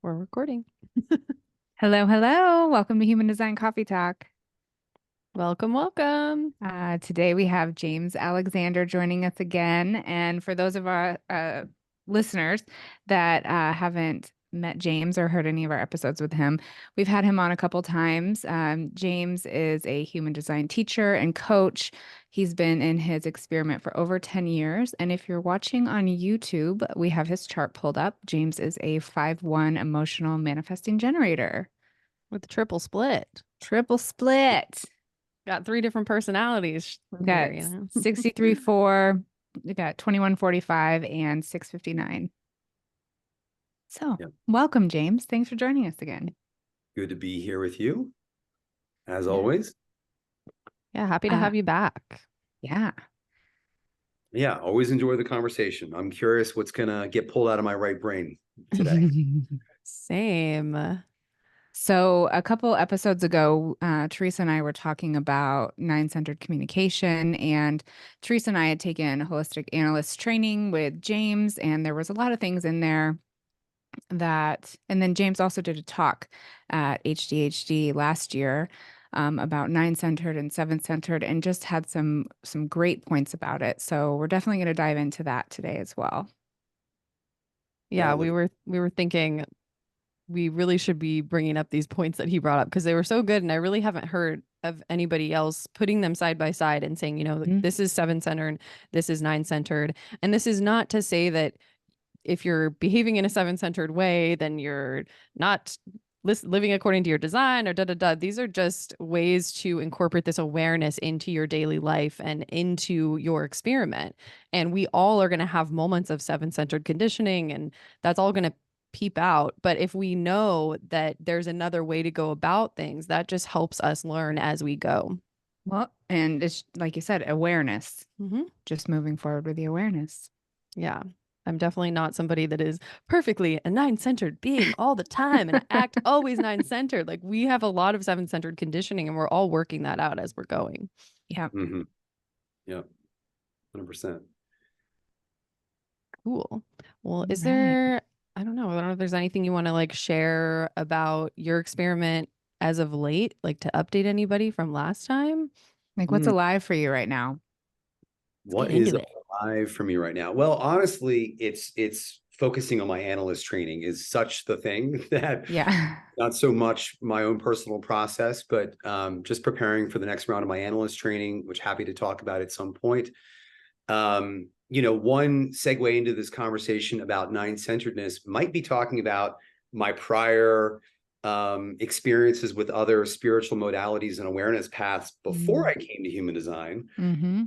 We're recording. Hello, hello. Welcome to Human Design Coffee Talk. Welcome, welcome. Today we have James Alexander joining us again. And for those of our listeners that haven't met James or heard any of our episodes with him, we've had him on a couple times. James is a human design teacher and coach. He's been in his experiment for over 10 years. And if you're watching on YouTube, we have his chart pulled up. James is a 5/1 emotional manifesting generator. With the triple split. Triple split. Got 3 different personalities. We got 63-4, we got 2145 and 659. So welcome, James. Thanks for joining us again. Good to be here with you, as always. Yeah, happy to have you back. Yeah. Yeah, always enjoy the conversation. I'm curious what's going to get pulled out of my right brain today. Same. So a couple episodes ago, Teresa and I were talking about 9-centered communication, and Teresa and I had taken holistic analyst training with James, and there was a lot of things in there that, and then James also did a talk at HDHD last year about 9-centered and 7-centered, and just had some great points about it. So we're definitely going to dive into that today as well. Yeah, we were thinking we really should be bringing up these points that he brought up because they were so good. And I really haven't heard of anybody else putting them side by side and saying, you know, this is 7-centered, this is 9-centered. And this is not to say that if you're behaving in a 7-centered way, then you're not living according to your design or da-da-da. These are just ways to incorporate this awareness into your daily life and into your experiment. And we all are going to have moments of 7-centered conditioning, and that's all going to peep out. But if we know that there's another way to go about things, that just helps us learn as we go. Well, and it's like you said, awareness, just moving forward with the awareness. Yeah. I'm definitely not somebody that is perfectly a 9-centered being all the time and act always 9-centered. Like, we have a lot of 7-centered conditioning, and we're all working that out as we're going. Yeah. Yeah. 100%. Cool. Well, is there, I don't know if there's anything you want to like share about your experiment as of late, like to update anybody from last time? Like, what's alive for you right now? What is alive for me right now? Well, honestly, it's focusing on my analyst training is such the thing that not so much my own personal process, but just preparing for the next round of my analyst training, which happy to talk about at some point. You know, one segue into this conversation about 9-centeredness might be talking about my prior experiences with other spiritual modalities and awareness paths before I came to human design.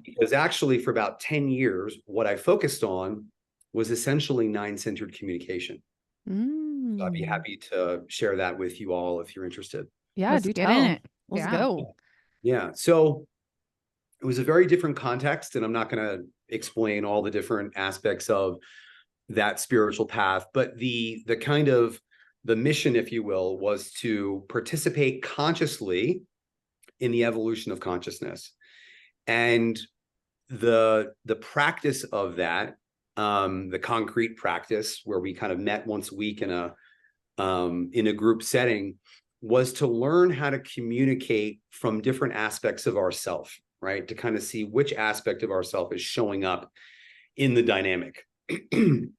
Because actually for about 10 years, what I focused on was essentially 9-centered communication. So I'd be happy to share that with you all if you're interested. Yeah, do get in it. Let's go. Yeah. So it was a very different context, and I'm not going to explain all the different aspects of that spiritual path, but the kind of the mission, if you will, was to participate consciously in the evolution of consciousness. And the practice of that, the concrete practice where we kind of met once a week in a group setting, was to learn how to communicate from different aspects of ourself, right? To kind of see which aspect of ourself is showing up in the dynamic.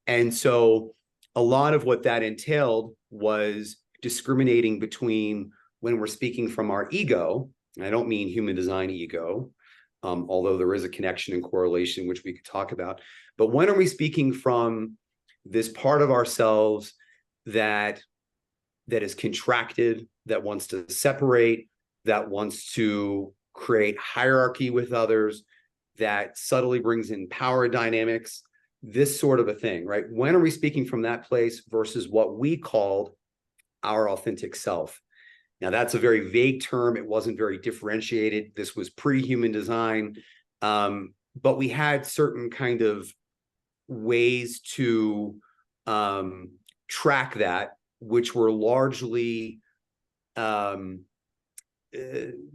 And so a lot of what that entailed was discriminating between when we're speaking from our ego, and I don't mean human design ego, although there is a connection and correlation, which we could talk about. But when are we speaking from this part of ourselves that is contracted, that wants to separate, that wants to create hierarchy with others, that subtly brings in power dynamics, this sort of a thing, right? When are we speaking from that place versus what we called our authentic self? Now, that's a very vague term. It wasn't very differentiated. This was pre-human design, but we had certain kind of ways to track that, which were largely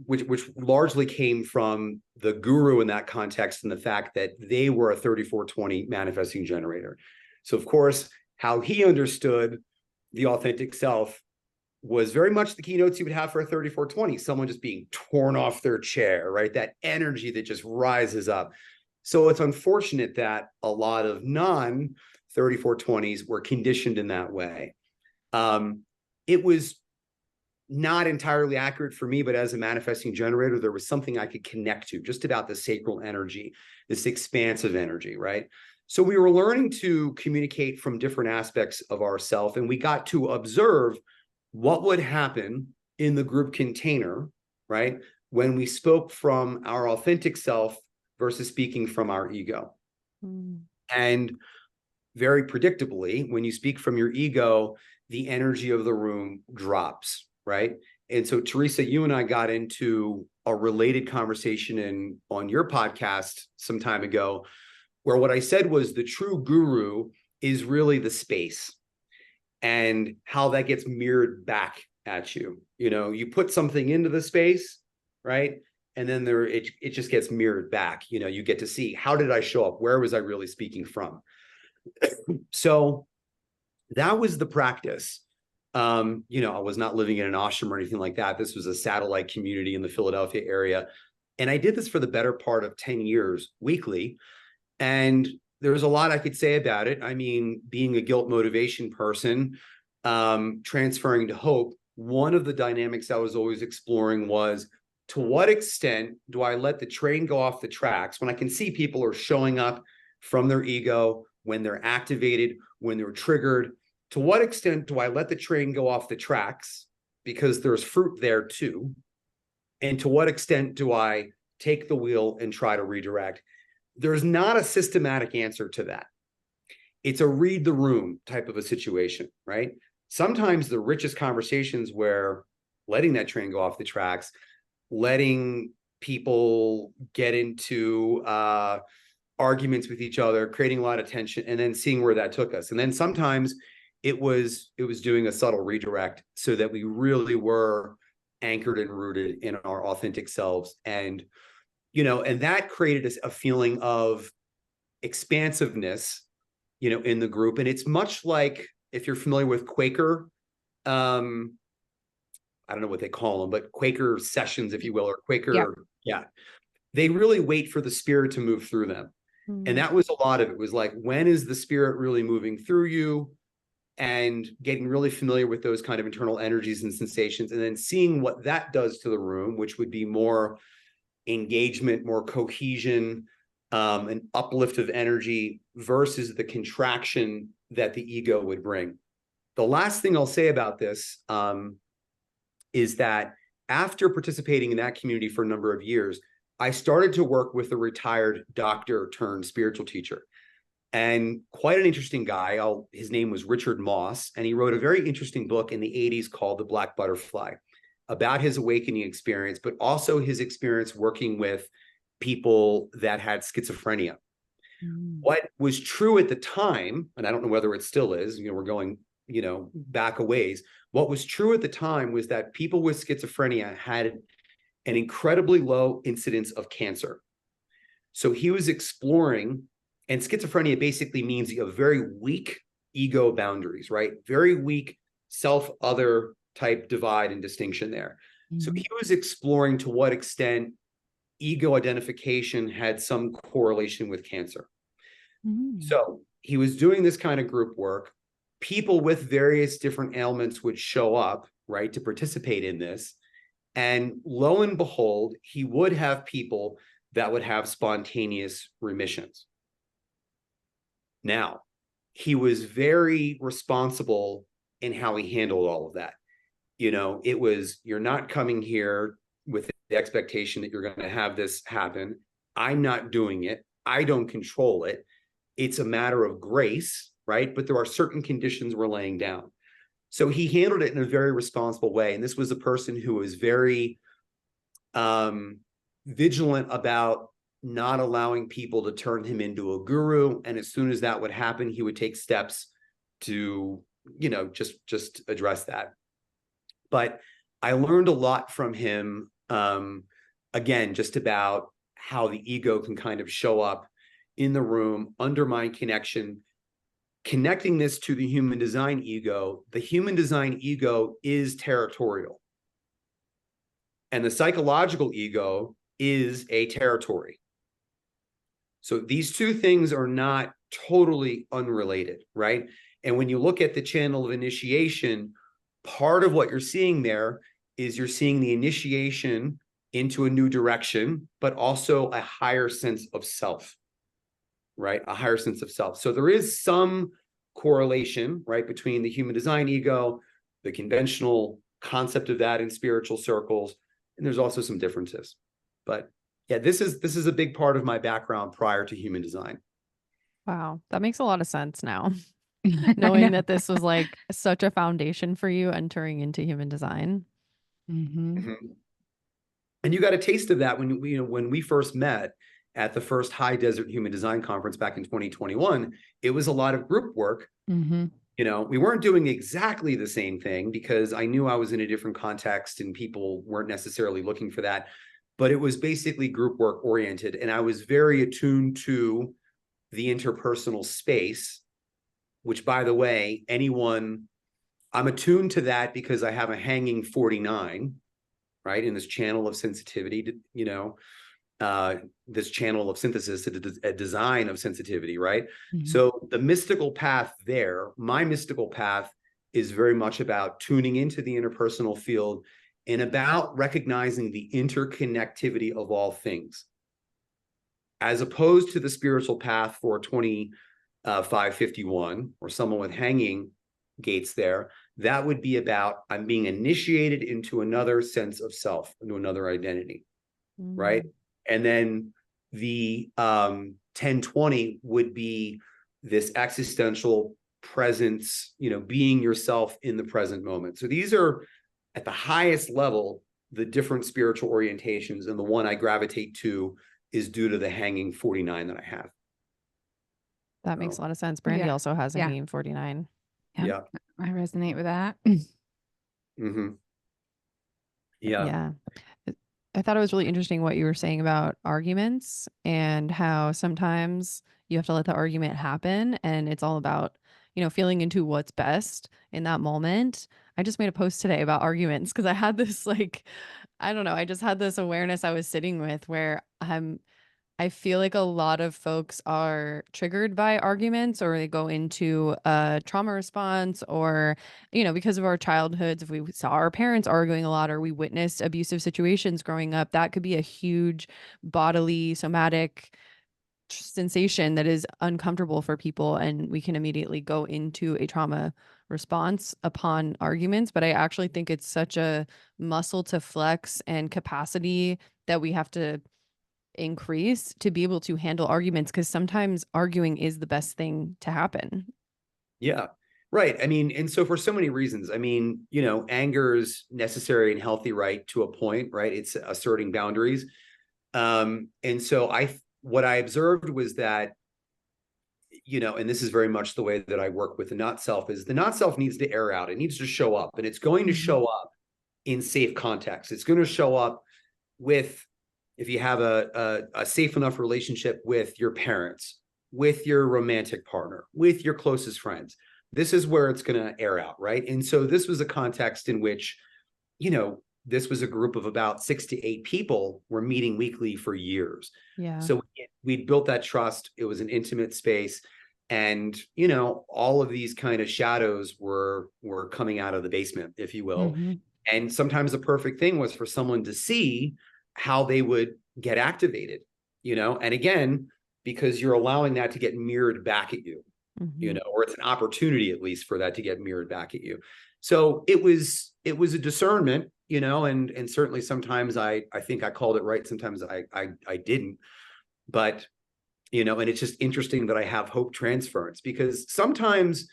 which largely came from the guru in that context, and the fact that they were a 3420 manifesting generator. So of course, how he understood the authentic self was very much the keynotes you would have for a 3420, someone just being torn off their chair, right? That energy that just rises up. So it's unfortunate that a lot of non-3420s were conditioned in that way. It was not entirely accurate for me, but as a manifesting generator, there was something I could connect to just about the sacral energy, this expansive energy, right? So we were learning to communicate from different aspects of ourself, and we got to observe what would happen in the group container, right? When we spoke from our authentic self versus speaking from our ego. Mm. And very predictably, when you speak from your ego, the energy of the room drops, right? And so, Teresa, you and I got into a related conversation on your podcast some time ago, where what I said was the true guru is really the space and how that gets mirrored back at you. You know, you put something into the space, right? And then it just gets mirrored back. You know, you get to see, how did I show up? Where was I really speaking from? So that was the practice. You know, I was not living in an ashram or anything like that. This was a satellite community in the Philadelphia area. And I did this for the better part of 10 years weekly. And there's a lot I could say about it. I mean, being a guilt motivation person, transferring to hope, one of the dynamics I was always exploring was, to what extent do I let the train go off the tracks when I can see people are showing up from their ego, when they're activated, when they're triggered? To what extent do I let the train go off the tracks because there's fruit there too? And to what extent do I take the wheel and try to redirect? There's not a systematic answer to that. It's a read the room type of a situation, right? Sometimes the richest conversations where letting that train go off the tracks, letting people get into arguments with each other, creating a lot of tension, and then seeing where that took us. And then sometimes it was doing a subtle redirect so that we really were anchored and rooted in our authentic selves. And, you know, and that created a feeling of expansiveness, you know, in the group. And it's much like, if you're familiar with Quaker, I don't know what they call them, but Quaker sessions, if you will, or Quaker, Yep. yeah, they really wait for the spirit to move through them. Mm. And that was a lot of it, was like, when is the spirit really moving through you? And getting really familiar with those kind of internal energies and sensations, and then seeing what that does to the room, which would be more engagement, more cohesion, an uplift of energy versus the contraction that the ego would bring. The last thing I'll say about this is that after participating in that community for a number of years, I started to work with a retired doctor turned spiritual teacher, and quite an interesting guy. His name was Richard Moss, and he wrote a very interesting book in the 80s called The Black Butterfly, about his awakening experience, but also his experience working with people that had schizophrenia. Mm. What was true at the time, and I don't know whether it still is, you know, we're going, you know, back a ways. What was true at the time was that people with schizophrenia had an incredibly low incidence of cancer. So he was exploring, and schizophrenia basically means you have very weak ego boundaries, right? Very weak self-other type divide and distinction there. Mm-hmm. So he was exploring to what extent ego identification had some correlation with cancer. Mm-hmm. So he was doing this kind of group work. People with various different ailments would show up, right, to participate in this. And lo and behold, he would have people that would have spontaneous remissions. Now, he was very responsible in how he handled all of that. You know, it was, you're not coming here with the expectation that you're going to have this happen. I'm not doing it. I don't control it. It's a matter of grace, right? But there are certain conditions we're laying down. So he handled it in a very responsible way. And this was a person who was very vigilant about not allowing people to turn him into a guru. And as soon as that would happen, he would take steps to, you know, just address that. But I learned a lot from him, again, just about how the ego can kind of show up in the room, undermine connection, connecting this to the human design ego, the human design ego is territorial. And the psychological ego is a territory. So these two things are not totally unrelated, right? And when you look at the channel of initiation, part of what you're seeing there is you're seeing the initiation into a new direction, but also a higher sense of self, right? A higher sense of self. So there is some correlation, right, between the human design ego, the conventional concept of that in spiritual circles, and there's also some differences. But yeah, this is a big part of my background prior to human design. Wow, that makes a lot of sense now. I Knowing know. that this was like such a foundation for you entering into human design. Mhm. Mhm. And you got a taste of that when when we first met at the first High Desert Human Design Conference back in 2021. It was a lot of group work. Mhm. We weren't doing exactly the same thing because I knew I was in a different context and people weren't necessarily looking for that. But it was basically group work oriented. And I was very attuned to the interpersonal space, which, by the way, I'm attuned to that because I have a hanging 49, right, in this channel of sensitivity to, this channel of synthesis, a design of sensitivity, right? Mhm. So the mystical path there, my mystical path is very much about tuning into the interpersonal field and about recognizing the interconnectivity of all things, as opposed to the spiritual path for 2551 or someone with hanging gates there. That would be about I'm being initiated into another sense of self, into another identity, right? And then the 1020 would be this existential presence, being yourself in the present moment. So these are at the highest level the different spiritual orientations, and the one I gravitate to is due to the hanging 49 that I have. That makes a So, lot of sense. Brandy Yeah. also has a Yeah. hanging 49. Yep. yeah. I resonate with that. Mm-hmm. Yeah. Yeah. I thought it was really interesting what you were saying about arguments and how sometimes you have to let the argument happen and it's all about, feeling into what's best in that moment. I just made a post today about arguments because I had this I don't know, I just had this awareness I was sitting with where I feel like a lot of folks are triggered by arguments or they go into a trauma response or, because of our childhoods, if we saw our parents arguing a lot or we witnessed abusive situations growing up, that could be a huge bodily, somatic sensation that is uncomfortable for people. And we can immediately go into a trauma response upon arguments. But I actually think it's such a muscle to flex and capacity that we have to increase to be able to handle arguments because sometimes arguing is the best thing to happen. Yeah. Right. I mean, and so for so many reasons, I mean, anger is necessary and healthy, right, to a point, right? It's asserting boundaries. And so what I observed was that, and this is very much the way that I work with the not self, is the not self needs to air out. It needs to show up, and it's going to show up in safe context. It's going to show up if you have a safe enough relationship with your parents, with your romantic partner, with your closest friends. This is where it's going to air out, right? And so this was a context in which, this was a group of about 6 to 8 people were meeting weekly for years. Yeah. So we'd built that trust. It was an intimate space. And, all of these kind of shadows were coming out of the basement, if you will. Mm-hmm. And sometimes the perfect thing was for someone to see how they would get activated, and again, because you're allowing that to get mirrored back at you, or it's an opportunity at least for that to get mirrored back at you. So it was a discernment, and certainly sometimes I think I called it right. Sometimes I didn't, but, and it's just interesting that I have hope transference because sometimes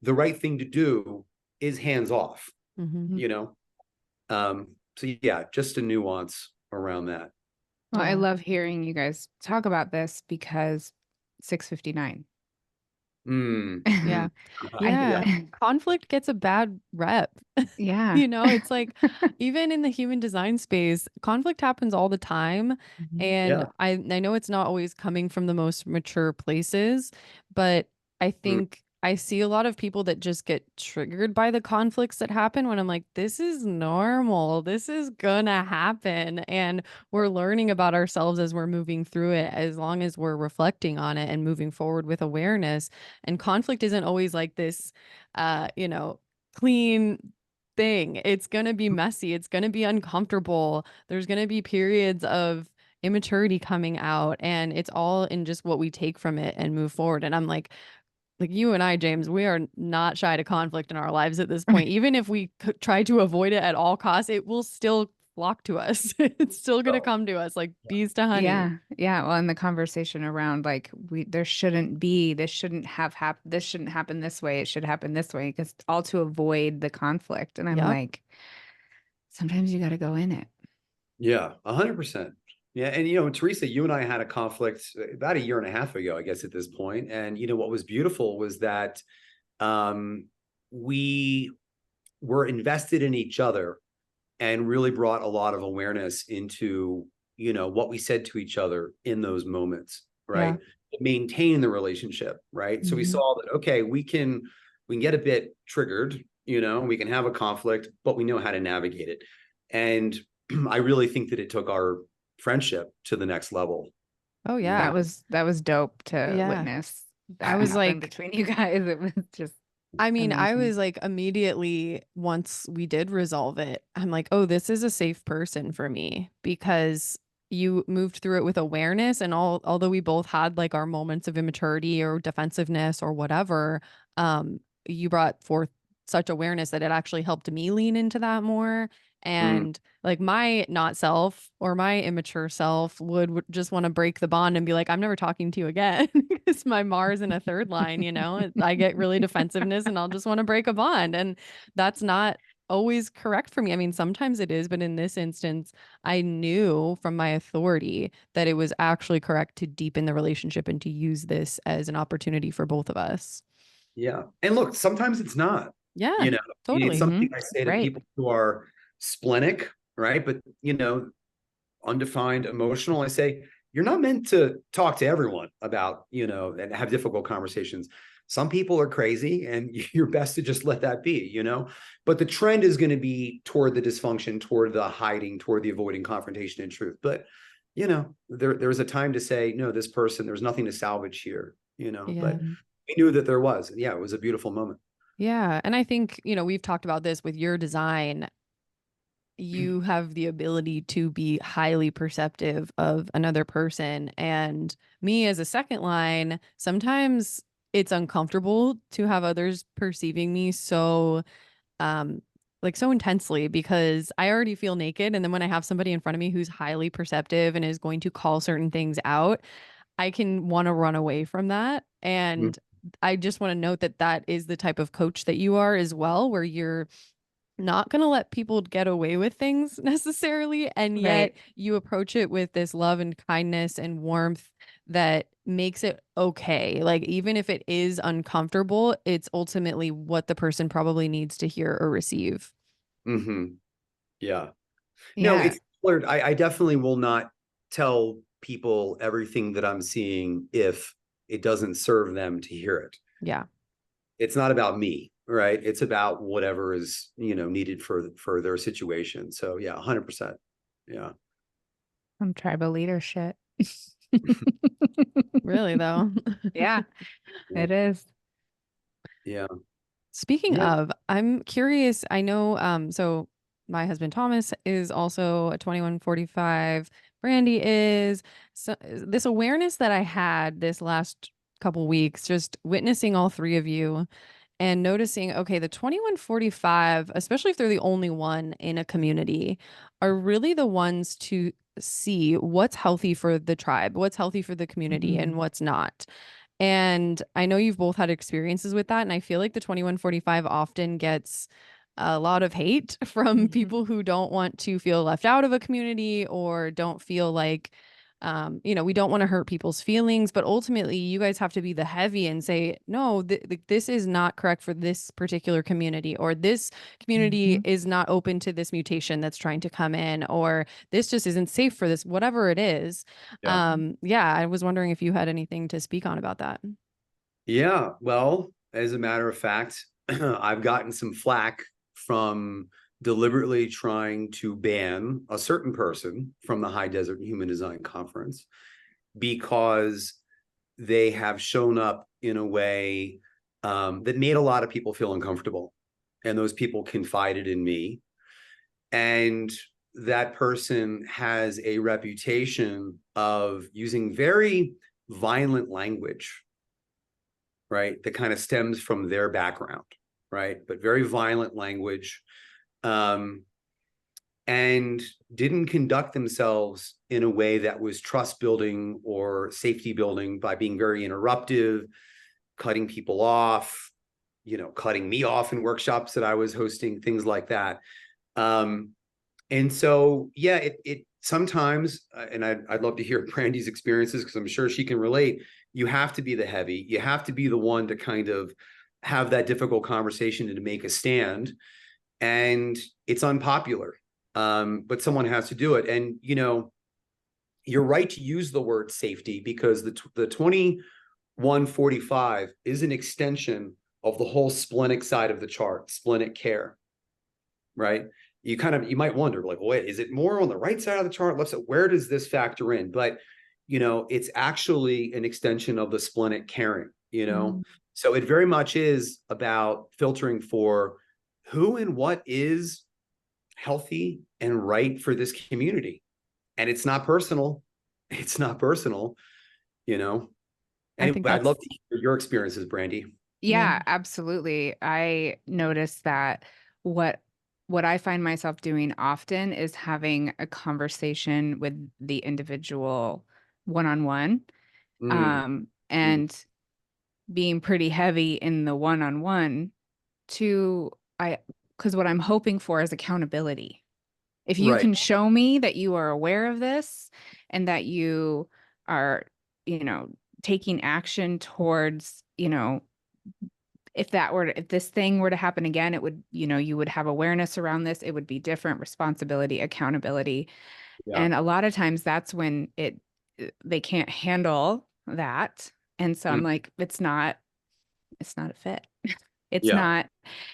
the right thing to do is hands off, so yeah, just a nuance around that. Well, I Yeah. love hearing you guys talk about this because 659. Yeah. Uh, Yeah. yeah. Conflict gets a bad rep. Yeah. It's like even in the human design space, conflict happens all the time. And Yeah. I know it's not always coming from the most mature places, but I think I see a lot of people that just get triggered by the conflicts that happen when I'm like, this is normal. This is gonna happen. And we're learning about ourselves as we're moving through it, as long as we're reflecting on it and moving forward with awareness. And conflict isn't always like this, you know, clean thing. It's gonna be messy. It's gonna be uncomfortable. There's gonna be periods of immaturity coming out, and it's all in just what we take from it and move forward. And I'm like you and I, James, we are not shy to conflict in our lives at this point. Even if we try to avoid it at all costs, it will still flock to us. It's still going to So, come to us like bees to honey. Yeah. Yeah. Well, and the conversation around like there shouldn't be, this shouldn't have happened, this shouldn't happen this way. It should happen this way, because all to avoid the conflict. And I'm Yep. like, sometimes you got to go in it. yeah, 100%. Yeah. And, Teresa, you and I had a conflict about a year and a half ago, I guess, at this point. And, what was beautiful was that we were invested in each other and really brought a lot of awareness into, what we said to each other in those moments, right? Maintain the relationship, right? So we Mhm. saw that, okay, we can get a bit triggered, we can have a conflict, but we know how to navigate it. And I really think that it took our friendship to the next level. Oh That yeah. was dope to Yeah. witness I that was happen like, between you guys. It was just I mean, I amazing. was like immediately once we did resolve it, I'm like, oh, this is a safe person for me because you moved through it with awareness. And although we both had like our moments of immaturity or defensiveness or whatever, you brought forth such awareness that it actually helped me lean into that more. Mm. And like my not self or my immature self would just want to break the bond and be like, I'm never talking to you again because my Mars in a third line, I get really defensiveness and I'll just want to break a bond. And that's not always correct for me. I mean, sometimes it is, but in this instance, I knew from my authority that it was actually correct to deepen the relationship and to use this as an opportunity for both of us. Yeah. And look, sometimes it's not, Yeah, you know, it's totally. something Mhm. I say to Right. people who are splenic, right? But, undefined emotional, I say, you're not meant to talk to everyone about, and have difficult conversations. Some people are crazy and you're best to just let that be. But the trend is going to be toward the dysfunction, toward the hiding, toward the avoiding confrontation and truth. But, there's a time to say, no, this person, there's nothing to salvage here. Yeah. But we knew that there was. Yeah, it was a beautiful moment. Yeah. And I think, we've talked about this with your design. You have the ability to be highly perceptive of another person. And me as a second line, sometimes it's uncomfortable to have others perceiving me um so intensely because I already feel naked. And then when I have somebody in front of me who's highly perceptive and is going to call certain things out, I can want to run away from that. Mm. And I just want to note that that is the type of coach that you are as well, where you're not going to let people get away with things necessarily. And yet Right. you approach it with this love and kindness and warmth that makes it okay. Like, even if it is uncomfortable, it's ultimately what the person probably needs to hear or receive. Hmm. Yeah. No, Yeah. it's colored. I definitely will not tell people everything that I'm seeing if it doesn't serve them to hear it. Yeah. It's not about me, right? It's about whatever is, needed for their situation. So yeah, 100%. Yeah. Some tribal leadership. Really, though. Yeah, Yeah. it is. Yeah. Speaking Yeah. of, I'm curious. I know, so my husband Thomas is also a 2145. Brandy is. So this awareness that I had this last couple weeks, just witnessing all three of you and noticing, okay, the 2145, especially if they're the only one in a community, are really the ones to see what's healthy for the tribe, what's healthy for the community, Mhm. and what's not. And I know you've both had experiences with that. And I feel like the 2145 often gets a lot of hate from Mhm. people who don't want to feel left out of a community or don't feel like, we don't want to hurt people's feelings. But ultimately, you guys have to be the heavy and say, no, this is not correct for this particular community, or this community Mhm. is not open to this mutation that's trying to come in, or this just isn't safe for this, whatever it is. Yeah. Yeah, I was wondering if you had anything to speak on about that. Yeah. Well, as a matter of fact, I've gotten some flack from deliberately trying to ban a certain person from the High Desert Human Design Conference because they have shown up in a way that made a lot of people feel uncomfortable. And those people confided in me. And that person has a reputation of using very violent language, right? That kind of stems from their background, right? But very violent language. And didn't conduct themselves in a way that was trust building or safety building by being very interruptive, cutting people off, cutting me off in workshops that I was hosting, things like that. And so, yeah, it sometimes, and I'd love to hear Brandy's experiences because I'm sure she can relate. You have to be the heavy. You have to be the one to kind of have that difficult conversation and to make a stand. And it's unpopular, but someone has to do it. And, you're right to use the word safety because the 2145 is an extension of the whole splenic side of the chart, splenic care, right? You might wonder, like, wait, is it more on the right side of the chart, left side? Where does this factor in? But, it's actually an extension of the splenic caring, So it very much is about filtering for who and what is healthy and right for this community. And it's not personal. It's not personal, Anyway, I'd love to hear your experiences, Brandy. Yeah, absolutely. I noticed that what I find myself doing often is having a conversation with the individual one-on-one, and being pretty heavy in the one-on-one because what I'm hoping for is accountability. If you can show me that you are aware of this and that you are, taking action towards, if this thing were to happen again, it would, you would have awareness around this. It would be different responsibility, accountability. Yeah. And a lot of times that's when they can't handle that. And so I'm like, it's not a fit.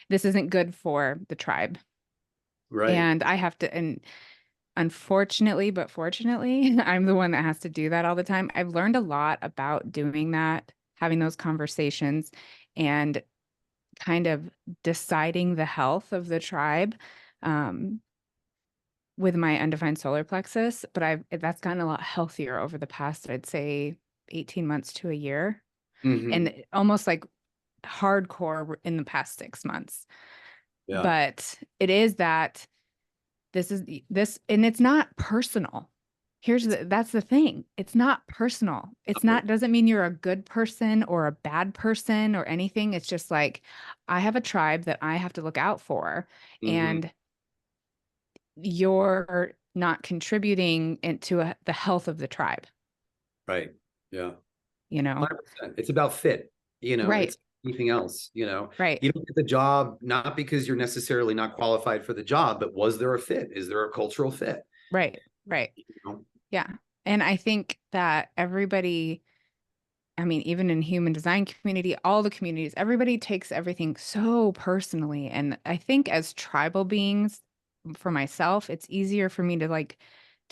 This isn't good for the tribe. Right. And I have to, and unfortunately, but fortunately, I'm the one that has to do that all the time. I've learned a lot about doing that, having those conversations and kind of deciding the health of the tribe with my undefined solar plexus. But that's gotten a lot healthier over the past, I'd say 18 months to a year. And almost like hardcore in the past 6 months. Yeah. But it is that this, and it's not personal. That's the thing. It's not personal. Doesn't mean you're a good person or a bad person or anything. It's just like, I have a tribe that I have to look out for, and you're not contributing into the health of the tribe. Right. Yeah. 100%. It's about fit, right. It's anything else, right. You don't get the job, not because you're necessarily not qualified for the job, but was there a fit? Is there a cultural fit? Right. Right. Yeah. And I think that everybody, even in human design community, all the communities, everybody takes everything so personally. And I think as tribal beings, for myself, it's easier for me to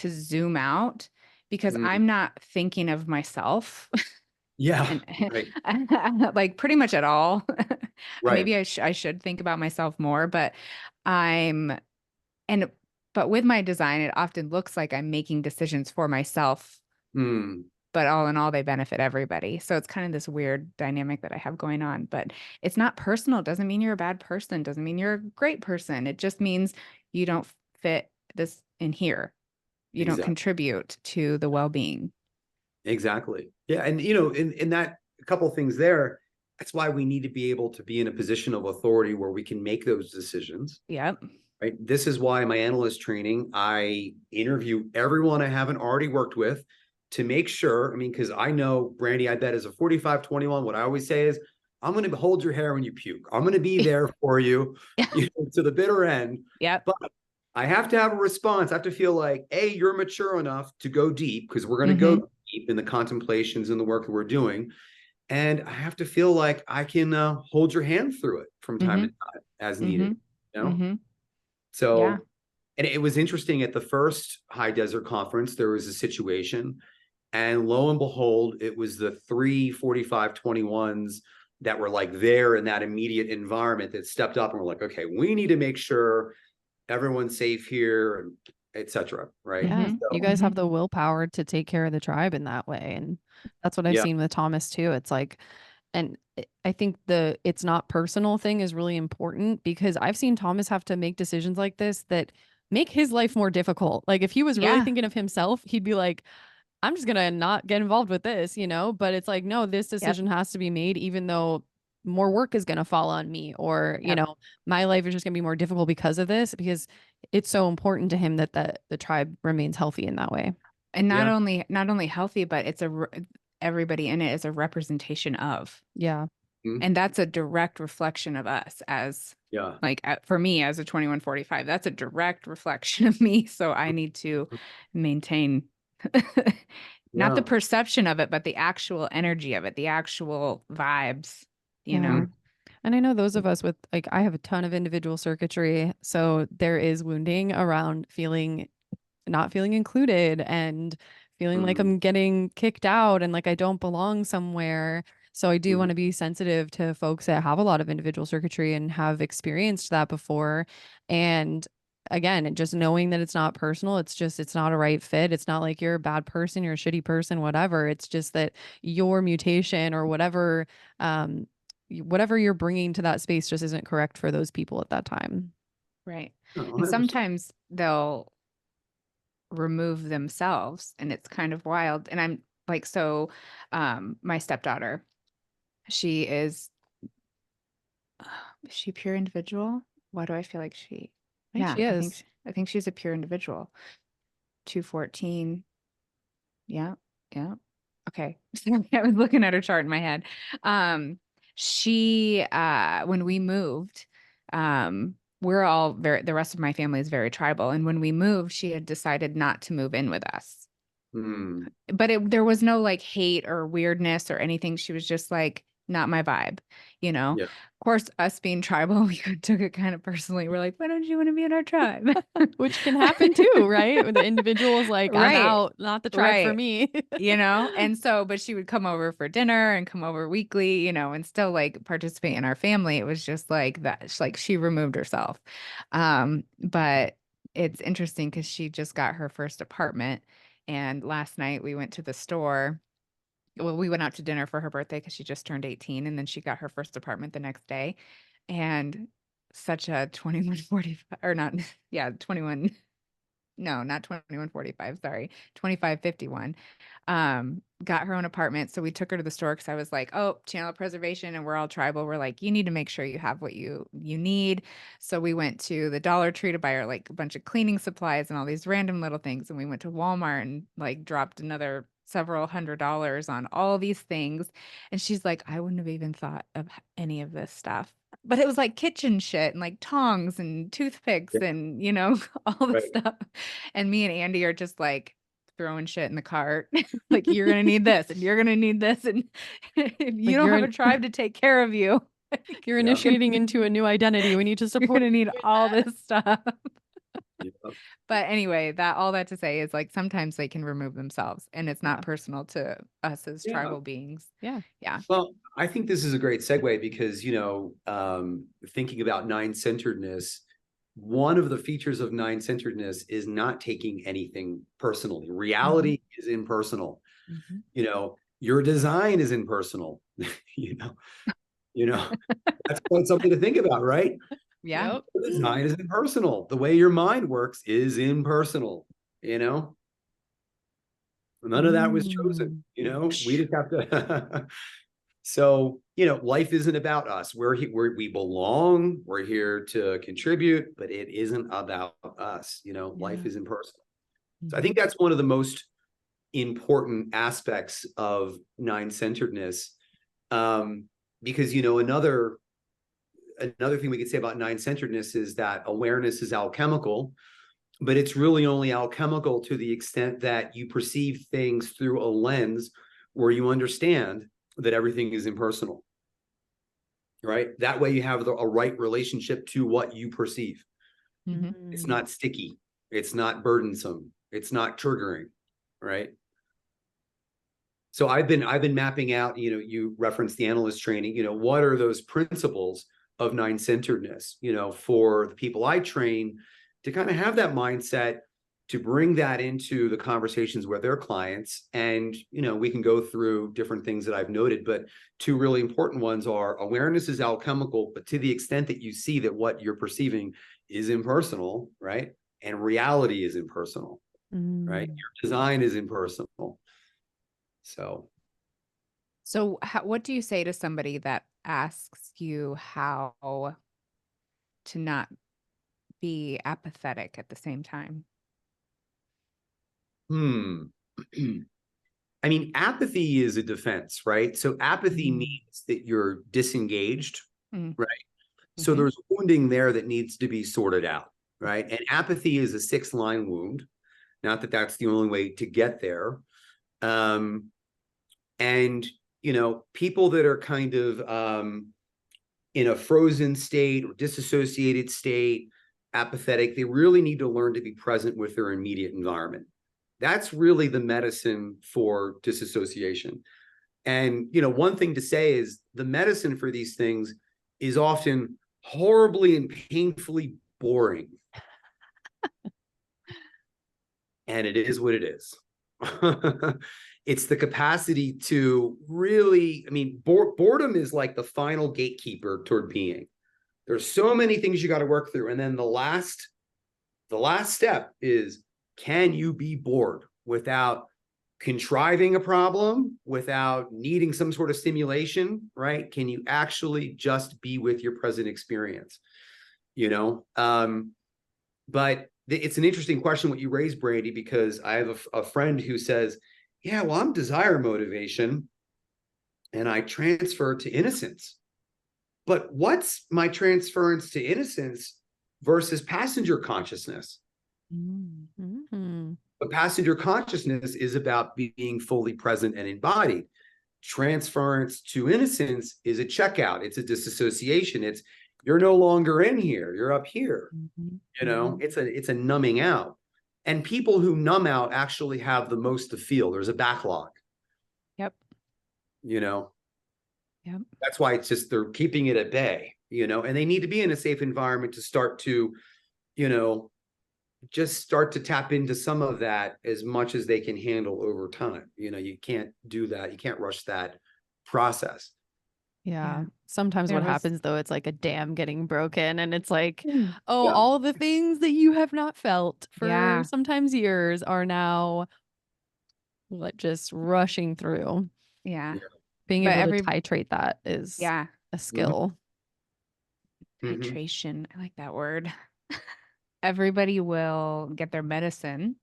zoom out because I'm not thinking of myself. Yeah. Right. Like pretty much at all. Right. Maybe I should think about myself more, but but with my design, it often looks like I'm making decisions for myself, but all in all, they benefit everybody. So it's kind of this weird dynamic that I have going on, but it's not personal. It doesn't mean you're a bad person. It doesn't mean you're a great person. It just means you don't fit this in here. You don't contribute to the well-being. Exactly. Yeah. And, in that, a couple of things there, that's why we need to be able to be in a position of authority where we can make those decisions. Yep. Right. This is why in my analyst training, I interview everyone I haven't already worked with to make sure, because I know, Brandy, I bet as a 4521, what I always say is, I'm going to hold your hair when you puke. I'm going to be there for you, to the bitter end. Yeah. But I have to have a response. I have to feel like, A, you're mature enough to go deep, because we're going to go deep in the contemplations and the work that we're doing. And I have to feel like I can hold your hand through it from time to time as needed, you know? Yeah. So, and it was interesting at the first High Desert Conference, there was a situation, and lo and behold, it was the 34521s that were like there in that immediate environment that stepped up and were like, okay, we need to make sure everyone's safe here, and et cetera. Right. Yeah, you So, guys have the willpower to take care of the tribe in that way, and that's what I've yeah. seen with Thomas too. It's like, and I think the it's not personal thing is really important because I've seen Thomas have to make decisions like this that make his life more difficult. Like if he was really Yeah. thinking of himself, he'd be like, I'm just gonna not get involved with this, you know? But it's like, no, this decision has to be made, even though more work is gonna fall on me, or, you know, my life is just gonna be more difficult because of this, because it's so important to him that the tribe remains healthy in that way. And not Yeah. only healthy, but it's everybody in it is a representation of. Yeah. Mhm. And that's a direct reflection of us as Yeah. like for me as a 2145, that's a direct reflection of me. So I need to maintain not the Yeah. perception of it, but the actual energy of it, the actual vibes, you Yeah. know? And I know those of us with, like, I have a ton of individual circuitry. So there is wounding around not feeling included and feeling like Mhm. I'm getting kicked out and like I don't belong somewhere. So I do Mhm. want to be sensitive to folks that have a lot of individual circuitry and have experienced that before. And again, just knowing that it's not personal, it's not a right fit. It's not like you're a bad person, you're a shitty person, whatever. It's just that your mutation or um, whatever you're bringing to that space just isn't correct for those people at that time. Right. Oh, And 100%. sometimes they'll remove themselves and it's kind of wild. And I'm like, so my stepdaughter, she is she a pure individual? Why do I feel like she? I think Yeah, she is. I think she's a pure individual. 214. Yeah, yeah. Okay. Sorry, I was looking at her chart in my head. She when we moved, we're all the rest of my family is very tribal. And when we moved, she had decided not to move in with us. Mm. But there was no like hate or weirdness or anything. She was just like, not my vibe, you know? Yeah. Of course, us being tribal, we took it kind of personally. We're like, why don't you want to be in our tribe? Which can happen too, right? Where the individual is like, I'm Right. out, not the tribe for Right. me. You know? And so, but she would come over for dinner and come over weekly, you know, and still like participate in our family. It was just like that. Like she removed herself. But it's interesting because she just got her first apartment. And last night we went to the store. Well, we went out to dinner for her birthday because she just turned 18 and then she got her first apartment the next day. And such a 2145 or not, yeah, 21. No, not 2145, sorry, 2551. Got her own apartment. So we took her to the store because I was like, oh, channel of preservation, and we're all tribal. We're like, you need to make sure you have what you need. So we went to the Dollar Tree to buy her like a bunch of cleaning supplies and all these random little things. And we went to Walmart and like dropped another several $100s on all these things. And she's like, I wouldn't have even thought of any of this stuff. But it was like kitchen shit and like tongs and toothpicks Yeah. and, you know, all the Right. stuff. And me and Andy are just like throwing shit in the cart. Like, you're going to need this and you're going to need this. And if you Like don't have a tribe to take care of you, you're Yeah. initiating into a new identity. We need to you're support going to need you in all that. this stuff. Yeah. But anyway, all that to say is like sometimes they can remove themselves and it's not Yeah. personal to us as Yeah. tribal beings. Yeah. Yeah. Well, I think this is a great segue because, thinking about nine-centeredness, one of the features of nine-centeredness is not taking anything personally. Reality is impersonal. Your design is impersonal. you know, that's quite something to think about, right? Yeah. Yep. Your design is impersonal. The way your mind works is impersonal, you know? None of that was chosen, we just have to. So, life isn't about us. We belong. We're here to contribute, but it isn't about us. Life is impersonal. So I think that's one of the most important aspects of nine-centeredness. Because, another thing we could say about nine-centeredness is that awareness is alchemical, but it's really only alchemical to the extent that you perceive things through a lens where you understand that everything is impersonal, right? That way you have a right relationship to what you perceive. It's not sticky. It's not burdensome. It's not triggering, right? So I've been mapping out, you referenced the analyst training, what are those principles of nine-centeredness, for the people I train to kind of have that mindset, to bring that into the conversations with their clients. And, we can go through different things that I've noted, but two really important ones are awareness is alchemical, but to the extent that you see that what you're perceiving is impersonal, right? And reality is impersonal, right? Your design is impersonal. So what do you say to somebody that asks you how to not be apathetic at the same time? I mean, apathy is a defense, right? So apathy means that you're disengaged, right? So there's wounding there that needs to be sorted out, right? And apathy is a 6-line wound. Not that that's the only way to get there. And, people that are kind of in a frozen state or disassociated state, apathetic, they really need to learn to be present with their immediate environment. That's really the medicine for disassociation. And, one thing to say is the medicine for these things is often horribly and painfully boring. And it is what it is. It's the capacity to really, I mean, boredom is like the final gatekeeper toward being. There's so many things you got to work through. And then the last step is, can you be bored without contriving a problem, without needing some sort of stimulation, right? Can you actually just be with your present experience? But it's an interesting question what you raised, Brandy, because I have a friend who says, yeah, well, I'm desire motivation and I transfer to innocence. But what's my transference to innocence versus passenger consciousness? But passenger consciousness is about being fully present and embodied. Transference to innocence is a checkout. It's a disassociation. It's, you're no longer in here. You're up here. It's a numbing out. And people who numb out actually have the most to feel. There's a backlog. Yep. Yep. That's why it's just, they're keeping it at bay, and they need to be in a safe environment to start to, just start to tap into some of that as much as they can handle over time. You can't do that. You can't rush that process. Yeah. Sometimes what happens though, it's like a dam getting broken and it's like, oh, Yeah. all the things that you have not felt for sometimes years are now just rushing through. Yeah. Being able to titrate that is a skill. Titration. I like that word. Everybody will get their medicine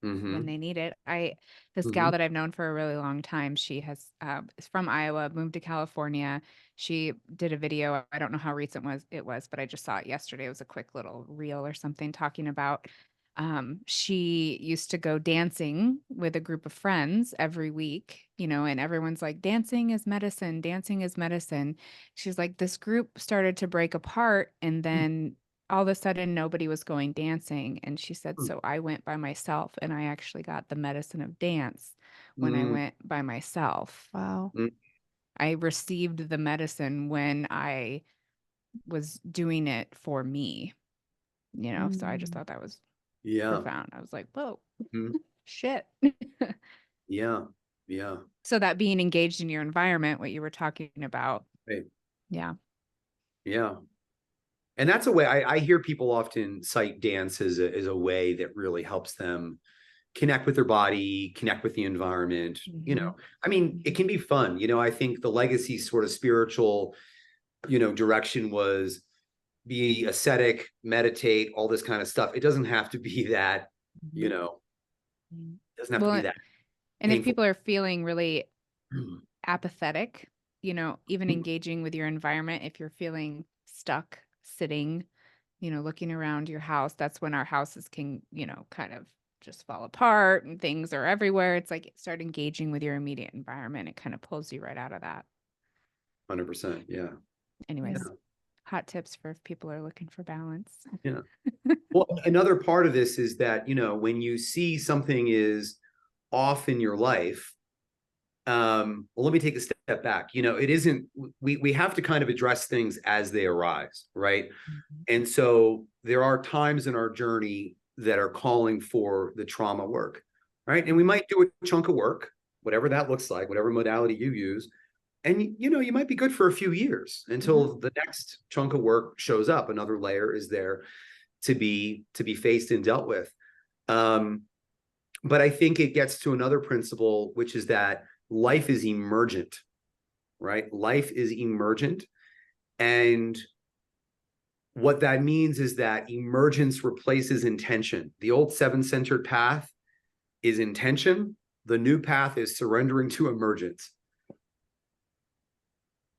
when they need it. This gal that I've known for a really long time, she is from Iowa, moved to California. She did a video. I don't know how recent it was, but I just saw it yesterday. It was a quick little reel or something talking about she used to go dancing with a group of friends every week, and everyone's like, dancing is medicine, dancing is medicine. She's like, this group started to break apart, and then all of a sudden nobody was going dancing. And she said, so I went by myself, and I actually got the medicine of dance when I went by myself. Wow. I received the medicine when I was doing it for me, so I just thought that was profound. I was like, whoa, shit. Yeah. So that being engaged in your environment, what you were talking about. Right. Yeah. And that's a way I hear people often cite dance as a way that really helps them connect with their body, connect with the environment. I mean, it can be fun. I think the legacy sort of spiritual, direction was be ascetic, meditate, all this kind of stuff. It doesn't have to be that, it doesn't have to be that. And painful. if people are feeling really apathetic, even engaging with your environment, if you're feeling stuck sitting, looking around your house, that's when our houses can, kind of just fall apart and things are everywhere. It's like start engaging with your immediate environment. It kind of pulls you right out of that. 100%. Yeah. Anyways, Yeah. hot tips for if people are looking for balance. Yeah. Well, another part of this is that, when you see something is off in your life, well, let me take a step back. It isn't, we have to kind of address things as they arise, right? And so there are times in our journey that are calling for the trauma work, right? And we might do a chunk of work, whatever that looks like, whatever modality you use. And, you might be good for a few years until the next chunk of work shows up. Another layer is there to be faced and dealt with. But I think it gets to another principle, which is that life is emergent, right? Life is emergent. And what that means is that emergence replaces intention. The old 7-centered path is intention. The new path is surrendering to emergence.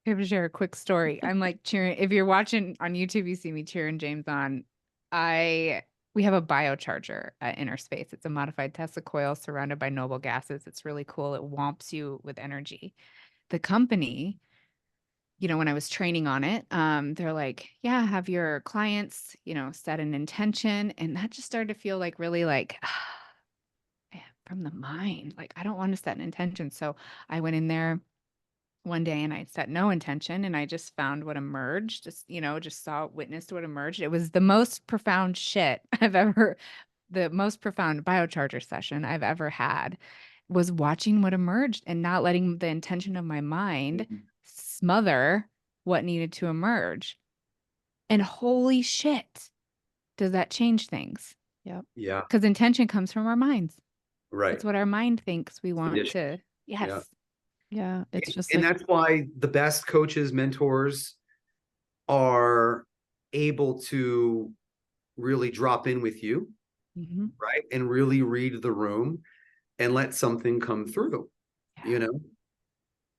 I have to share a quick story. I'm like cheering. If you're watching on YouTube, you see me cheering James on. We have a biocharger at Inner Space. It's a modified Tesla coil surrounded by noble gases. It's really cool. It whomps you with energy. The company, when I was training on it, they're like, yeah, have your clients, set an intention. And that just started to feel like really like from the mind. Like, I don't want to set an intention. So I went in there one day and I set no intention and I just found what emerged, witnessed what emerged. It was the most profound shit the most profound biocharger session I've ever had was watching what emerged and not letting the intention of my mind smother what needed to emerge. And holy shit, does that change things? Yep. Yeah. Because intention comes from our minds. Right. It's what our mind thinks we want Condition. to. Yes. Yeah. Yeah. It's just and like, that's why the best coaches, mentors are able to really drop in with you, right? And really read the room and let something come through,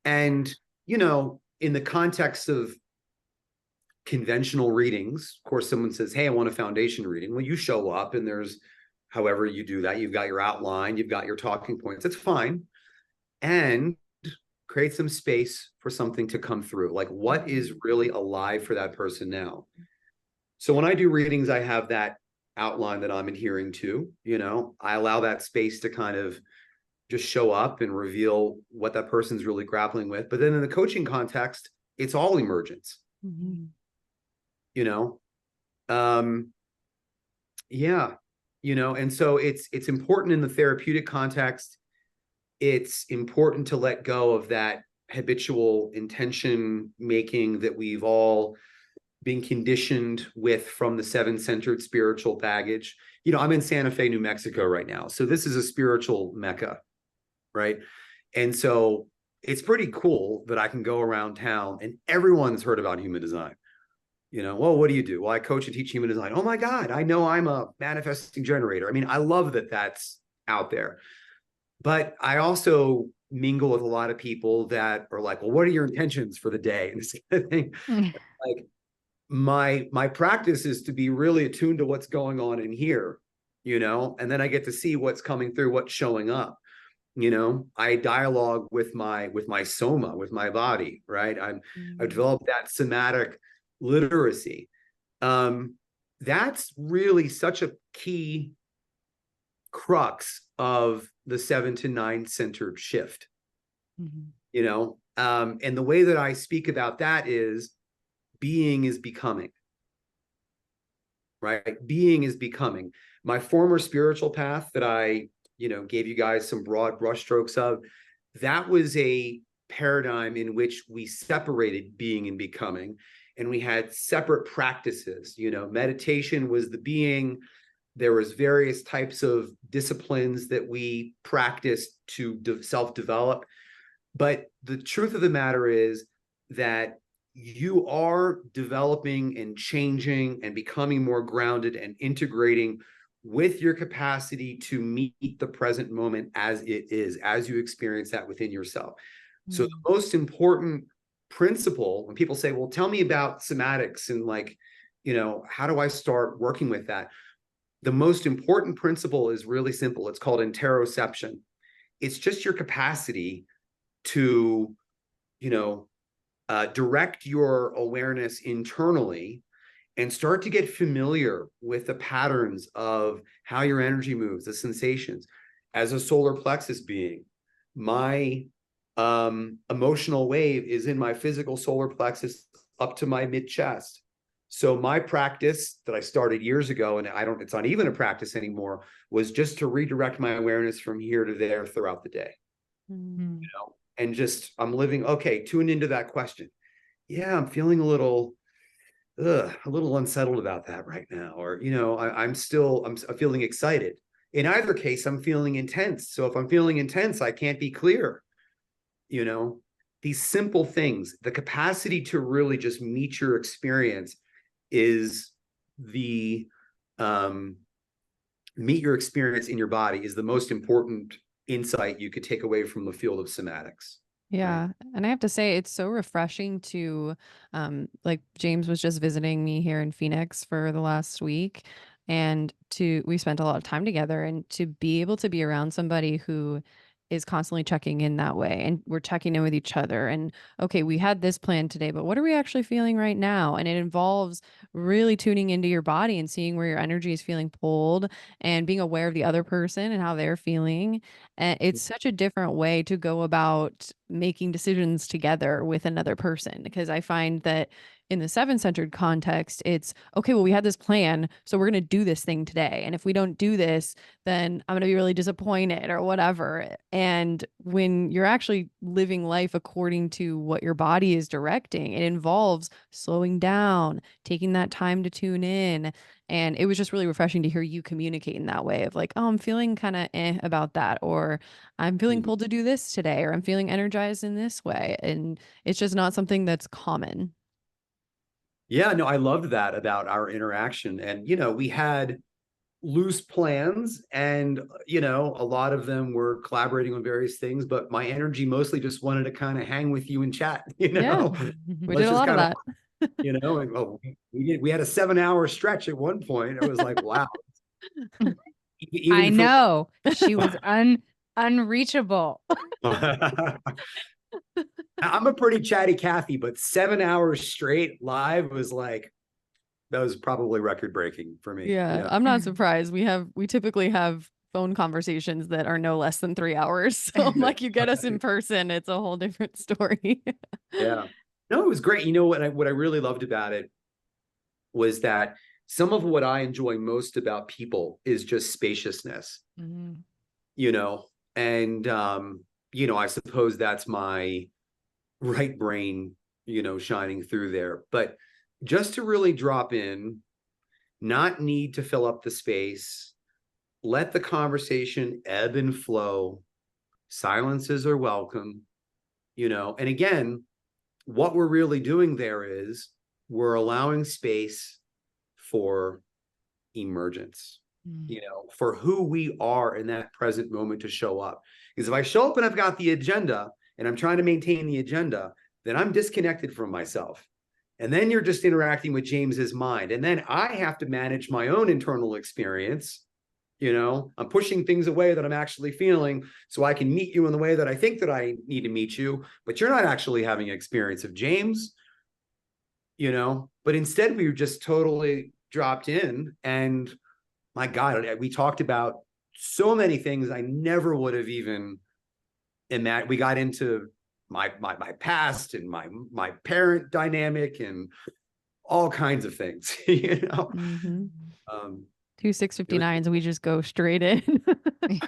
And, in the context of conventional readings, of course, someone says, hey, I want a foundation reading. Well, you show up and there's, however you do that, you've got your outline, you've got your talking points. That's fine. And create some space for something to come through. Like, what is really alive for that person now? So when I do readings, I have that outline that I'm adhering to, I allow that space to kind of just show up and reveal what that person's really grappling with. But then in the coaching context, it's all emergence, and so it's important in the therapeutic context. It's important to let go of that habitual intention making that we've all been conditioned with from the 7-centered spiritual baggage. I'm in Santa Fe, New Mexico right now. So this is a spiritual mecca, right? And so it's pretty cool that I can go around town and everyone's heard about human design. Well, what do you do? Well, I coach and teach human design. Oh my God, I know I'm a manifesting generator. I mean, I love that that's out there. But I also mingle with a lot of people that are like, well, what are your intentions for the day? And this kind of thing. Like, my practice is to be really attuned to what's going on in here, and then I get to see what's coming through, what's showing up. I dialogue with my soma, with my body, right? I've developed that somatic literacy. That's really such a key crux of the 7 to 9 centered shift. And the way that I speak about that is being is becoming, right? Being is becoming. My former spiritual path that I, gave you guys some broad brushstrokes of, that was a paradigm in which we separated being and becoming, and we had separate practices. Meditation was the being. There was various types of disciplines that we practiced to self-develop. But the truth of the matter is that you are developing and changing and becoming more grounded and integrating with your capacity to meet the present moment as it is, as you experience that within yourself. So the most important principle, when people say, well, tell me about somatics and how do I start working with that? the most important principle is really simple. It's called interoception. It's just your capacity to, direct your awareness internally and start to get familiar with the patterns of how your energy moves, the sensations. As a solar plexus being, my emotional wave is in my physical solar plexus up to my mid chest. So my practice that I started years ago, and it's not even a practice anymore, was just to redirect my awareness from here to there throughout the day. Mm-hmm. And just, I'm living, okay, tune into that question. Yeah, I'm feeling a little unsettled about that right now. Or, I'm feeling excited. In either case, I'm feeling intense. So if I'm feeling intense, I can't be clear. These simple things, the capacity to really just meet your experience is the meet your experience in your body is the most important insight you could take away from the field of somatics. Yeah. Right? And I have to say, it's so refreshing to, like James was just visiting me here in Phoenix for the last week. And we spent a lot of time together, and to be able to be around somebody who is constantly checking in that way, and we're checking in with each other. And okay, we had this plan today, but what are we actually feeling right now? And it involves really tuning into your body and seeing where your energy is feeling pulled, and being aware of the other person and how they're feeling. And it's such a different way to go about making decisions together with another person, because I find that in the seven-centered context, it's okay, well, we had this plan, so we're going to do this thing today. And if we don't do this, then I'm going to be really disappointed or whatever. And when you're actually living life according to what your body is directing, it involves slowing down, taking that time to tune in. And it was just really refreshing to hear you communicate in that way of like, oh, I'm feeling kind of about that, or I'm feeling pulled to do this today, or I'm feeling energized in this way. And it's just not something that's common. Yeah, no, I loved that about our interaction. And, we had loose plans, and, a lot of them were collaborating on various things, but my energy mostly just wanted to kind of hang with you and chat, Yeah, we did let's a just lot of kind of, that. and, we had a 7-hour stretch at one point. It was like, wow. I Even for know she was unreachable. I'm a pretty chatty Kathy, but 7 hours straight live was like, that was probably record breaking for me. Yeah, Yeah. I'm not surprised. We typically have phone conversations that are no less than 3 hours. So I'm like, you get us in person, it's a whole different story. Yeah. No, it was great. You know what I really loved about it was that some of what I enjoy most about people is just spaciousness. Mm-hmm. you know, and I suppose that's my right brain, shining through there. But just to really drop in, not need to fill up the space, let the conversation ebb and flow. Silences are welcome, and again, what we're really doing there is we're allowing space for emergence, for who we are in that present moment to show up. Because if I show up and I've got the agenda and I'm trying to maintain the agenda, then I'm disconnected from myself. And then you're just interacting with James's mind. And then I have to manage my own internal experience. I'm pushing things away that I'm actually feeling so I can meet you in the way that I think that I need to meet you, but you're not actually having an experience of James, but instead we were just totally dropped in. And my God, we talked about so many things I never would have even imagined. We got into my past and my parent dynamic and all kinds of things, Mm-hmm. Um, Two it was 659s, we just go straight in. yeah,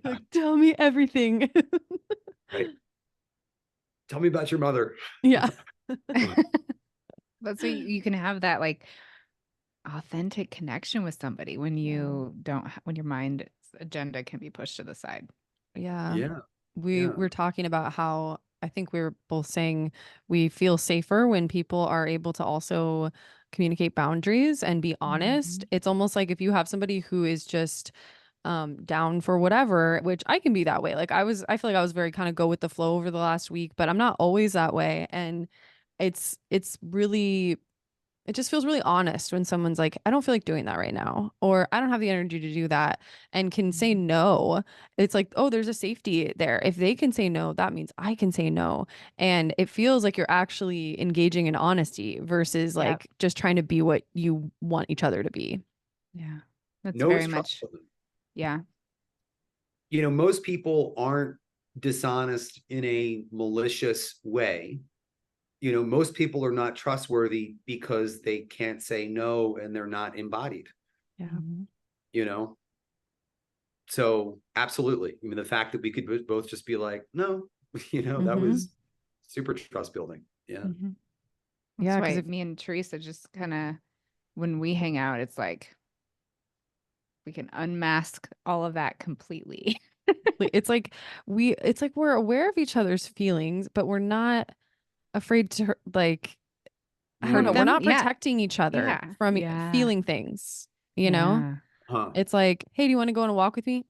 Like, tell me everything. right. Tell me about your mother. Yeah. But so you can have that like authentic connection with somebody when you don't when your mind's agenda can be pushed to the side. Yeah. Yeah, We yeah. were talking about how I think we were both saying we feel safer when people are able to also communicate boundaries and be honest. Mhm. It's almost like if you have somebody who is just down for whatever, which I can be that way. Like I feel like I was very kind of go with the flow over the last week, but I'm not always that way. And it's really It just feels really honest when someone's like, I don't feel like doing that right now, or I don't have the energy to do that, and can say no. It's like, oh, there's a safety there. If they can say no, that means I can say no. And it feels like you're actually engaging in honesty versus Yeah. like just trying to be what you want each other to be. Yeah. That's No very is much, trustworthy. yeah. You know, most people aren't dishonest in a malicious way. You know, most people are not trustworthy because they can't say no and they're not embodied, Yeah. you know? So absolutely. I mean, the fact that we could both just be like, no, you know, that was super trust building. Yeah. That's Yeah, why because if me and Teresa just kind of, when we hang out, it's like we can unmask all of that completely. it's like we're aware of each other's feelings, but we're not afraid to like, I don't know, Hurt we're them. not Yeah. protecting each other Yeah. from Yeah. feeling things, you know? Yeah. Huh. It's like, hey, do you want to go on a walk with me?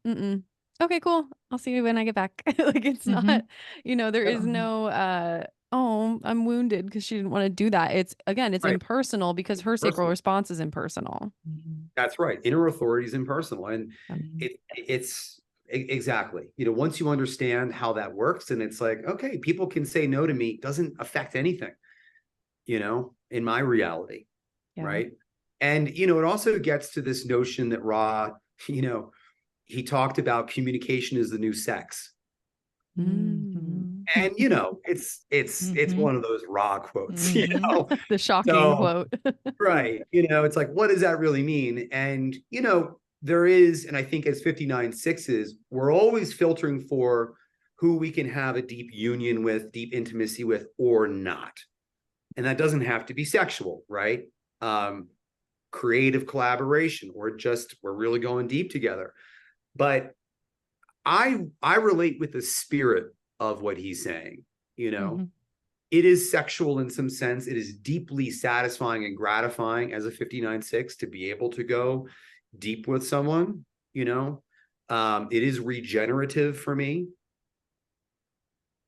Okay, cool. I'll see you when I get back. Like it's not, you know, there is no oh, I'm wounded because she didn't want to do that. It's again, it's Right. impersonal because her sacral Personal. response is impersonal. That's right. Inner authority is impersonal. And it's exactly, you know, once you understand how that works, and it's like, okay, people can say no to me, doesn't affect anything, you know, in my reality. Yeah. Right. And, you know, it also gets to this notion that Ra, you know, he talked about communication is the new sex. And, you know, it's one of those Ra quotes, you know, The shocking so, quote. right. You know, it's like, what does that really mean? And, you know, there is, and I think as 59/6s, we're always filtering for who we can have a deep union with, deep intimacy with, or not. And that doesn't have to be sexual, right? Creative collaboration, or just we're really going deep together. But I relate with the spirit of what he's saying, you know. It is sexual in some sense. It is deeply satisfying and gratifying as a 59/6 to be able to go deep with someone, you know. It is regenerative for me,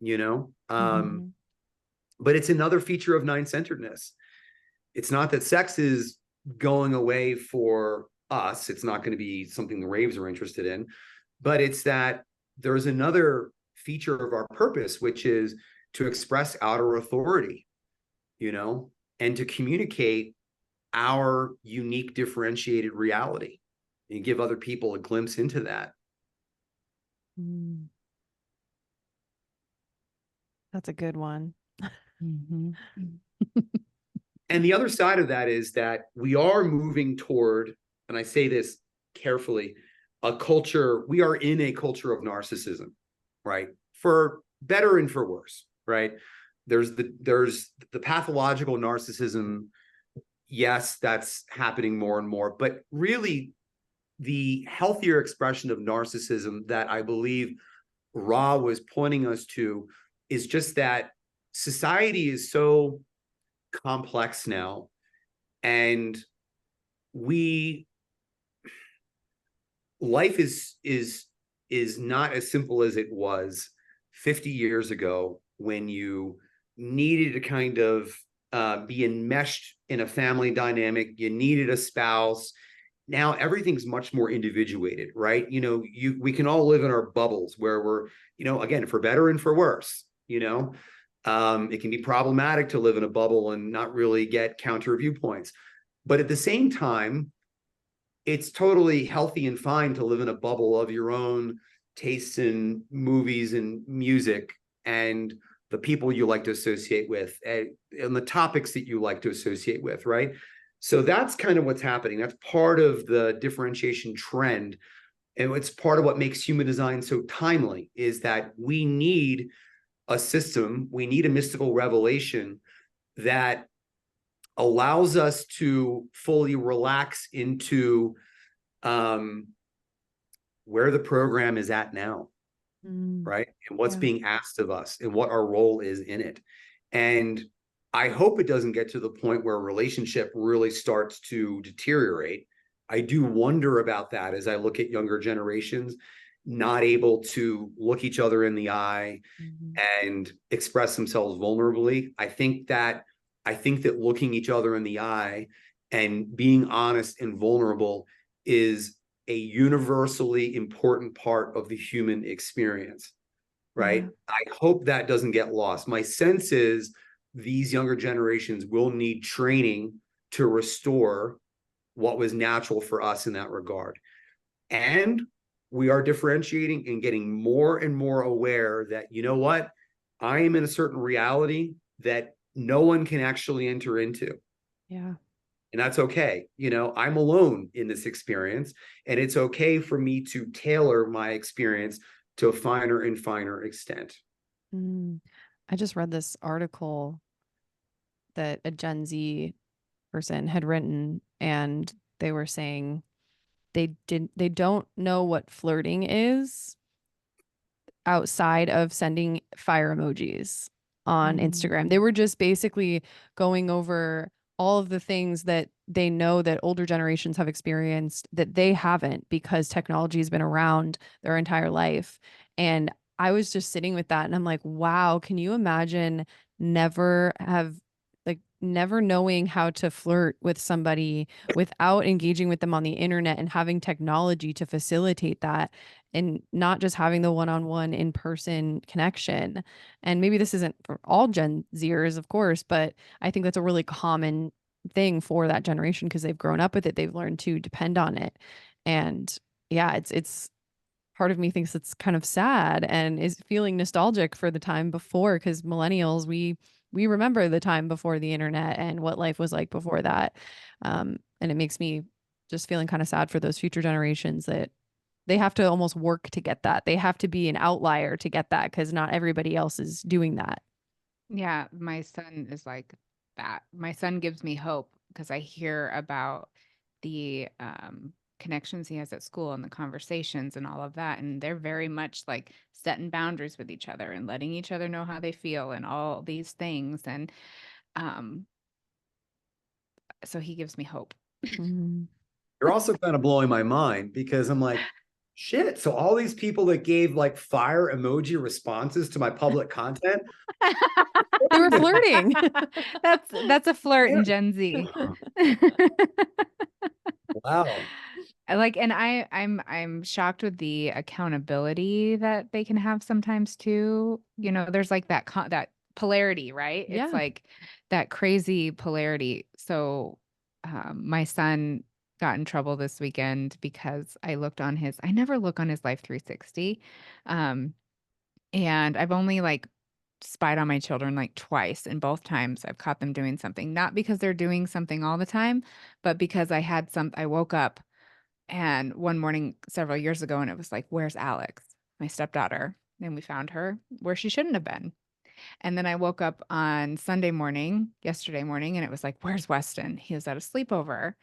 you know. But it's another feature of nine-centeredness. It's not that sex is going away for us. It's not going to be something the raves are interested in, but it's that there's another feature of our purpose, which is to express outer authority, you know, and to communicate our unique differentiated reality and give other people a glimpse into that. That's a good one. And the other side of that is that we are moving toward, and I say this carefully, a culture, we are in a culture of narcissism, right? For better and for worse, right? There's the pathological narcissism. Yes, that's happening more and more, but really the healthier expression of narcissism that I believe Ra was pointing us to is just that society is so complex now, and life is not as simple as it was 50 years ago, when you needed to kind of be enmeshed in a family dynamic. You needed a spouse. Now everything's much more individuated, right? You know, we can all live in our bubbles where we're, you know, again, for better and for worse, you know. It can be problematic to live in a bubble and not really get counter viewpoints. But at the same time, it's totally healthy and fine to live in a bubble of your own tastes in movies and music and the people you like to associate with and the topics that you like to associate with, right? So that's kind of what's happening. That's part of the differentiation trend. And it's part of what makes human design so timely, is that we need a system, we need a mystical revelation that allows us to fully relax into where the program is at now, right? And what's being asked of us and what our role is in it. And I hope it doesn't get to the point where a relationship really starts to deteriorate. I do wonder about that as I look at younger generations not able to look each other in the eye and express themselves vulnerably. I think that I think that looking each other in the eye and being honest and vulnerable is a universally important part of the human experience, right? Yeah. I hope that doesn't get lost. My sense is these younger generations will need training to restore what was natural for us in that regard. And we are differentiating and getting more and more aware that, you know what, I am in a certain reality that no one can actually enter into. Yeah. And that's okay. You know, I'm alone in this experience, and it's okay for me to tailor my experience to a finer and finer extent. Mm. I just read this article that a Gen Z person had written, and they were saying they don't know what flirting is outside of sending fire emojis on Instagram. They were just basically going over all of the things that they know that older generations have experienced that they haven't, because technology has been around their entire life. And I was just sitting with that and I'm like, wow, can you imagine never knowing how to flirt with somebody without engaging with them on the internet and having technology to facilitate that, and not just having the one-on-one in-person connection. And maybe this isn't for all Gen Zers, of course, but I think that's a really common thing for that generation because they've grown up with it. They've learned to depend on it. And yeah, it's part of me thinks it's kind of sad and is feeling nostalgic for the time before, because millennials, we remember the time before the internet and what life was like before that. And it makes me just feeling kind of sad for those future generations that they have to almost work to get that. They have to be an outlier to get that because not everybody else is doing that. Yeah, my son is like that. My son gives me hope because I hear about the connections he has at school and the conversations and all of that. And they're very much like setting boundaries with each other and letting each other know how they feel and all these things. And um, so he gives me hope. Mm. You're also kind of blowing my mind because I'm like, shit. So all these people that gave like fire emoji responses to my public content, They were flirting. That's a flirt in Gen Z. wow. Like, and I'm shocked with the accountability that they can have sometimes too. You know, there's like that polarity, right? Yeah. It's like that crazy polarity. So my son got in trouble this weekend because I never look on his Life 360. And I've only like spied on my children like twice, and both times I've caught them doing something, not because they're doing something all the time, but because I woke up and one morning several years ago and it was like, where's Alex, my stepdaughter? And we found her where she shouldn't have been. And then I woke up on yesterday morning, and it was like, where's Weston? He was at a sleepover.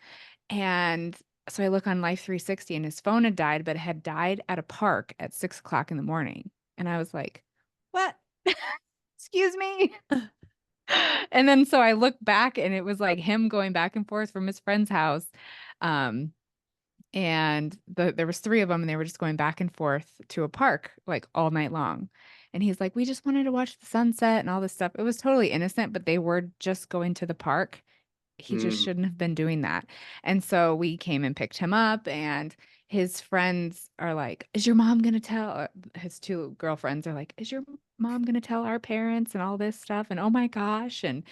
And so I look on Life 360 and his phone had died, but it had died at a park at 6 o'clock in the morning. And I was like, what? Excuse me. And then so I looked back and it was like him going back and forth from his friend's house. And there was three of them, and they were just going back and forth to a park like all night long. And he's like, we just wanted to watch the sunset and all this stuff. It was totally innocent, but they were just going to the park. He just shouldn't have been doing that. And so we came and picked him up, and his friends are like, is your mom going to tell? His two girlfriends are like, is your mom going to tell our parents and all this stuff? And oh my gosh. And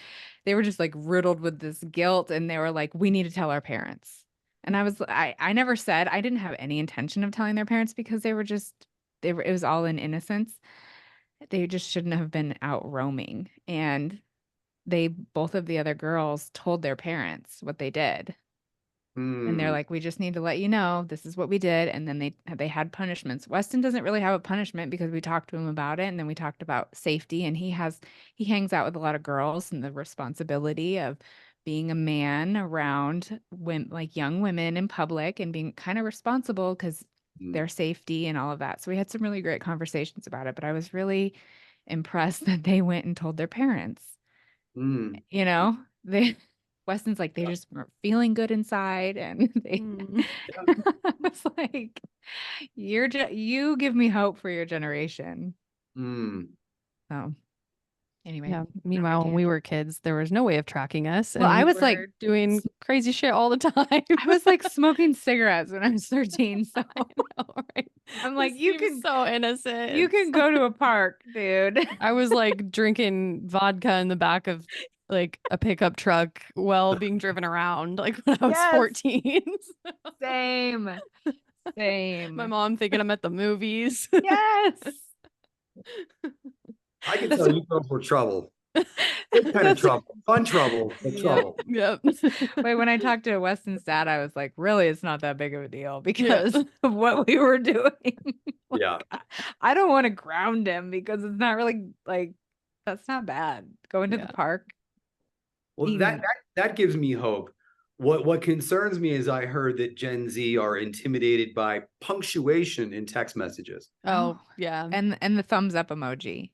they were just like riddled with this guilt. And they were like, we need to tell our parents. And I never said, I didn't have any intention of telling their parents because it was all in innocence. They just shouldn't have been out roaming. And both of the other girls told their parents what they did. And they're like, we just need to let you know this is what we did. And then they had punishments. Weston doesn't really have a punishment because we talked to him about it. And then we talked about safety. And he hangs out with a lot of girls, and the responsibility of being a man around like young women in public and being kind of responsible because their safety and all of that. So we had some really great conversations about it. But I was really impressed that they went and told their parents. You know, Weston's like, they just weren't feeling good inside. And I was like, you give me hope for your generation. So Anyway. Yeah. Meanwhile, when we were kids, there was no way of tracking us. Well, and I we was like were doing crazy shit all the time. I was like smoking cigarettes when I was 13. So I know, right? I'm like, This you seems can so innocent. You can go to a park, dude. I was like drinking vodka in the back of like a pickup truck while being driven around like when I was Yes. 14. Same. My mom thinking I'm at the movies. Yes. I can tell you girls were trouble. Good kind of trouble. Fun trouble, but trouble. Yep. Wait, when I talked to Weston's dad, I was like, really, it's not that big of a deal because of what we were doing. Like, Yeah. I don't want to ground him because it's not really like, that's not bad. Going to the park. Well, that gives me hope. What concerns me is I heard that Gen Z are intimidated by punctuation in text messages. Oh, yeah. And the thumbs up emoji.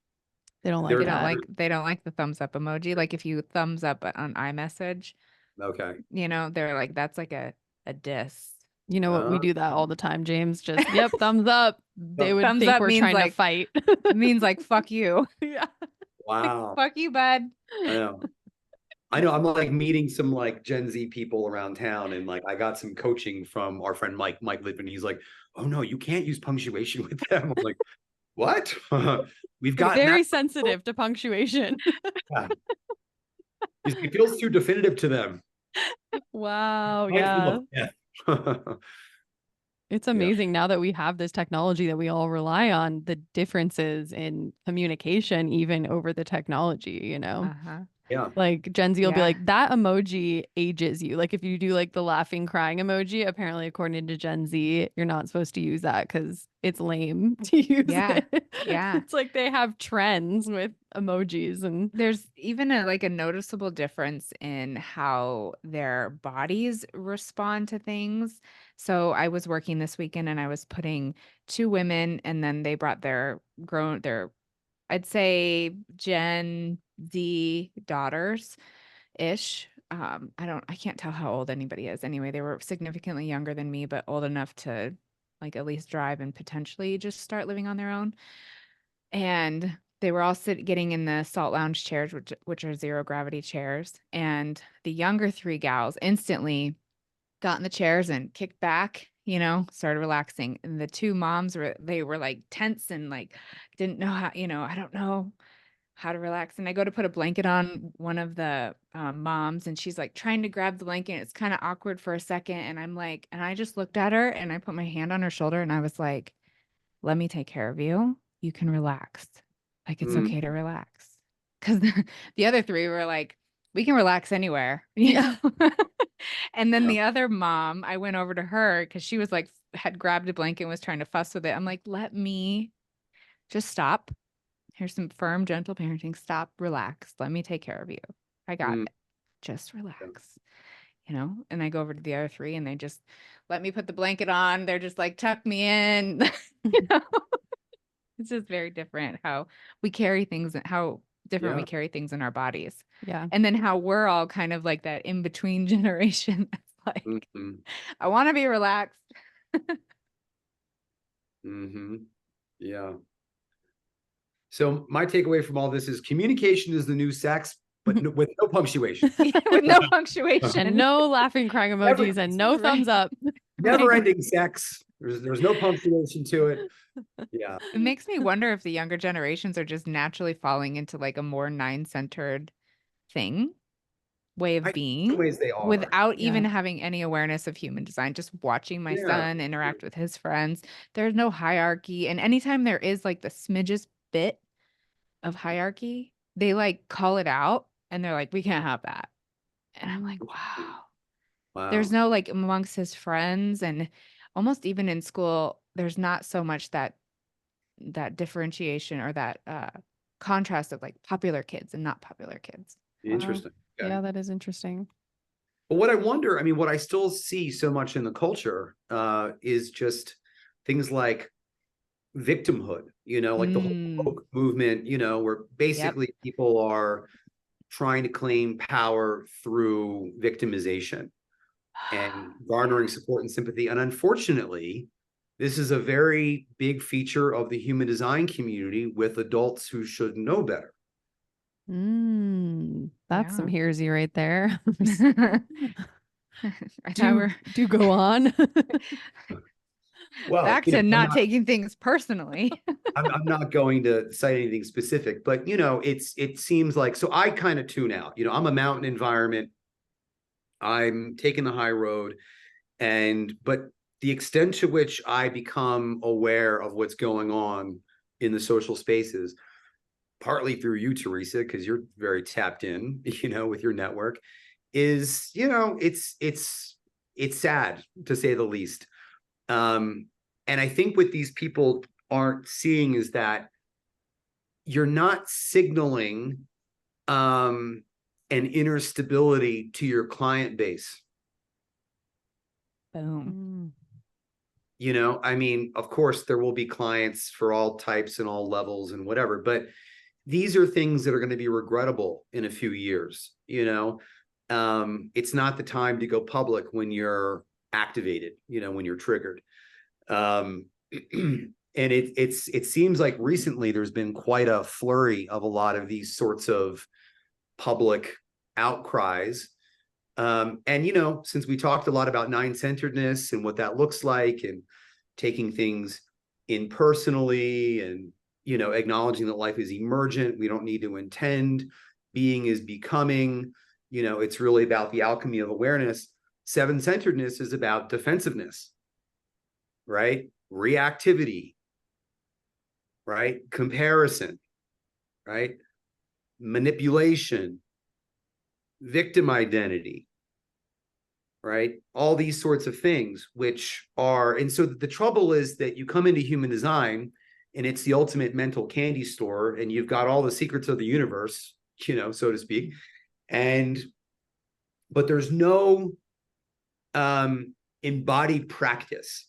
They don't like that. They don't like the thumbs up emoji. Like if you thumbs up on iMessage, okay, you know, they're like, that's like a diss. You know what? We do that all the time, James. Just yep, thumbs up. They would thumbs think up we're means trying like, to fight. It means like fuck you. Yeah. wow. Like, fuck you, bud. I know. I'm like meeting some like Gen Z people around town, and like I got some coaching from our friend Mike Litvin. He's like, "Oh no, you can't use punctuation with them." I'm like, "What?" We've got very sensitive to punctuation. Yeah. It feels too definitive to them. Wow. Yeah. It's amazing now that we have this technology that we all rely on, the differences in communication, even over the technology, you know? Yeah. Like Gen Z will be like, that emoji ages you. Like if you do like the laughing, crying emoji, apparently according to Gen Z, you're not supposed to use that because it's lame to use it. Yeah. It's like they have trends with emojis, and there's even a noticeable difference in how their bodies respond to things. So I was working this weekend and I was putting two women, and then they brought their I'd say Gen Z daughters ish. I can't tell how old anybody is. Anyway, they were significantly younger than me, but old enough to like at least drive and potentially just start living on their own. And they were all getting in the Salt Lounge chairs, which are zero gravity chairs. And the younger three gals instantly got in the chairs and kicked back, you know, started relaxing. And the two moms were like tense and like didn't know how, you know, I don't know how to relax. And I go to put a blanket on one of the moms, and she's like trying to grab the blanket. It's kind of awkward for a second. And I'm like, and I just looked at her and I put my hand on her shoulder and I was like, let me take care of you. You can relax. Like it's okay to relax. Because the other three were like, we can relax anywhere. Yeah. And then the other mom, I went over to her because she was like, had grabbed a blanket and was trying to fuss with it. I'm like, let me just stop. Here's some firm, gentle parenting. Stop, relax. Let me take care of you. I got it. Just relax. You know, and I go over to the other three and they just let me put the blanket on. They're just like, tuck me in. You know, it's just very different how we carry things and how different we carry things in our bodies. Yeah. And then how we're all kind of like that in between generation. That's like, I want to be relaxed. Yeah. So my takeaway from all this is communication is the new sex, but with no punctuation. With no punctuation. And no laughing, crying emojis, and no thumbs up. Never ending sex. There's no punctuation to it. Yeah. It makes me wonder if the younger generations are just naturally falling into like a more nine-centered way of being. In ways they are. Without even having any awareness of human design, just watching my son interact with his friends. There's no hierarchy. And anytime there is like the smidgest bit of hierarchy, they like call it out and they're like, we can't have that. And I'm like, wow. There's no like amongst his friends, and almost even in school, there's not so much that differentiation or that contrast of like popular kids and not popular kids. Interesting. Okay. Yeah, that is interesting. But what I wonder, I mean, what I still see so much in the culture is just things like victimhood, you know, like the whole woke movement, you know, where basically people are trying to claim power through victimization and garnering support and sympathy. And unfortunately, this is a very big feature of the human design community with adults who should know better. That's some Yeah. heresy right there. I thought we're do go on. Well, back to I'm not not, taking things personally. I'm not going to cite anything specific, but it seems like, so I kind of tune out. I'm a mountain environment. I'm taking the high road, but the extent to which I become aware of what's going on in the social spaces, partly through you, Teresa, because you're very tapped in, with your network, is, it's sad, to say the least. And I think what these people aren't seeing is that you're not signaling an inner stability to your client base. Boom. I mean, of course, there will be clients for all types and all levels and whatever, but these are things that are going to be regrettable in a few years. It's not the time to go public when you're activated, when you're triggered. And it seems like recently there's been quite a flurry of a lot of these sorts of public outcries. And since we talked a lot about nine-centeredness and what that looks like, and taking things impersonally, and acknowledging that life is emergent, we don't need to intend, being is becoming, it's really about the alchemy of awareness. Seven-centeredness is about defensiveness, right? Reactivity, right? Comparison, right? Manipulation, victim identity, right? All these sorts of things, and so the trouble is that you come into human design and it's the ultimate mental candy store, and you've got all the secrets of the universe, so to speak. But there's no embodied practice,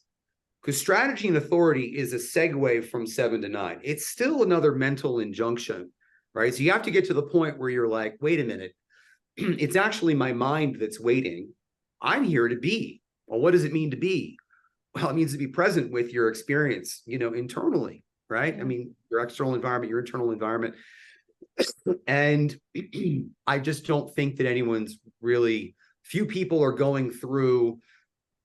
because strategy and authority is a segue from 7 to 9. It's still another mental injunction, right? So you have to get to the point where you're like, wait a minute, it's actually my mind that's waiting. I'm here to be. Well, what does it mean to be? Well, it means to be present with your experience, internally, right? Yeah. I mean, your external environment, your internal environment. And I just don't think that few people are going through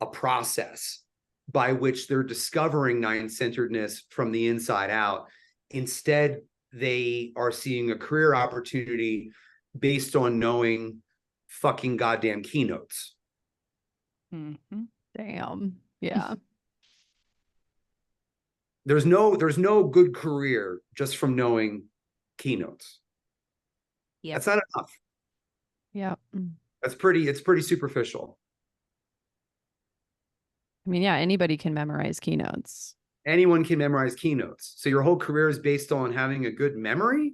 a process by which they're discovering nine-centeredness from the inside out. Instead, they are seeing a career opportunity based on knowing fucking goddamn keynotes. Mm-hmm. Damn. Yeah. There's no good career just from knowing keynotes. Yep. That's not enough. Yeah. It's pretty superficial. I mean, yeah, anybody can memorize keynotes. Anyone can memorize keynotes. So your whole career is based on having a good memory?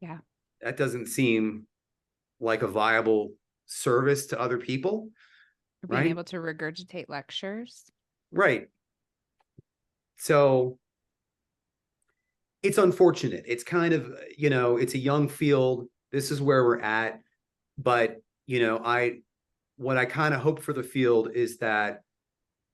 Yeah. That doesn't seem like a viable service to other people. Being right? able to regurgitate lectures. Right. So it's unfortunate. It's kind of, it's a young field. This is where we're at. But, what I kind of hope for the field is that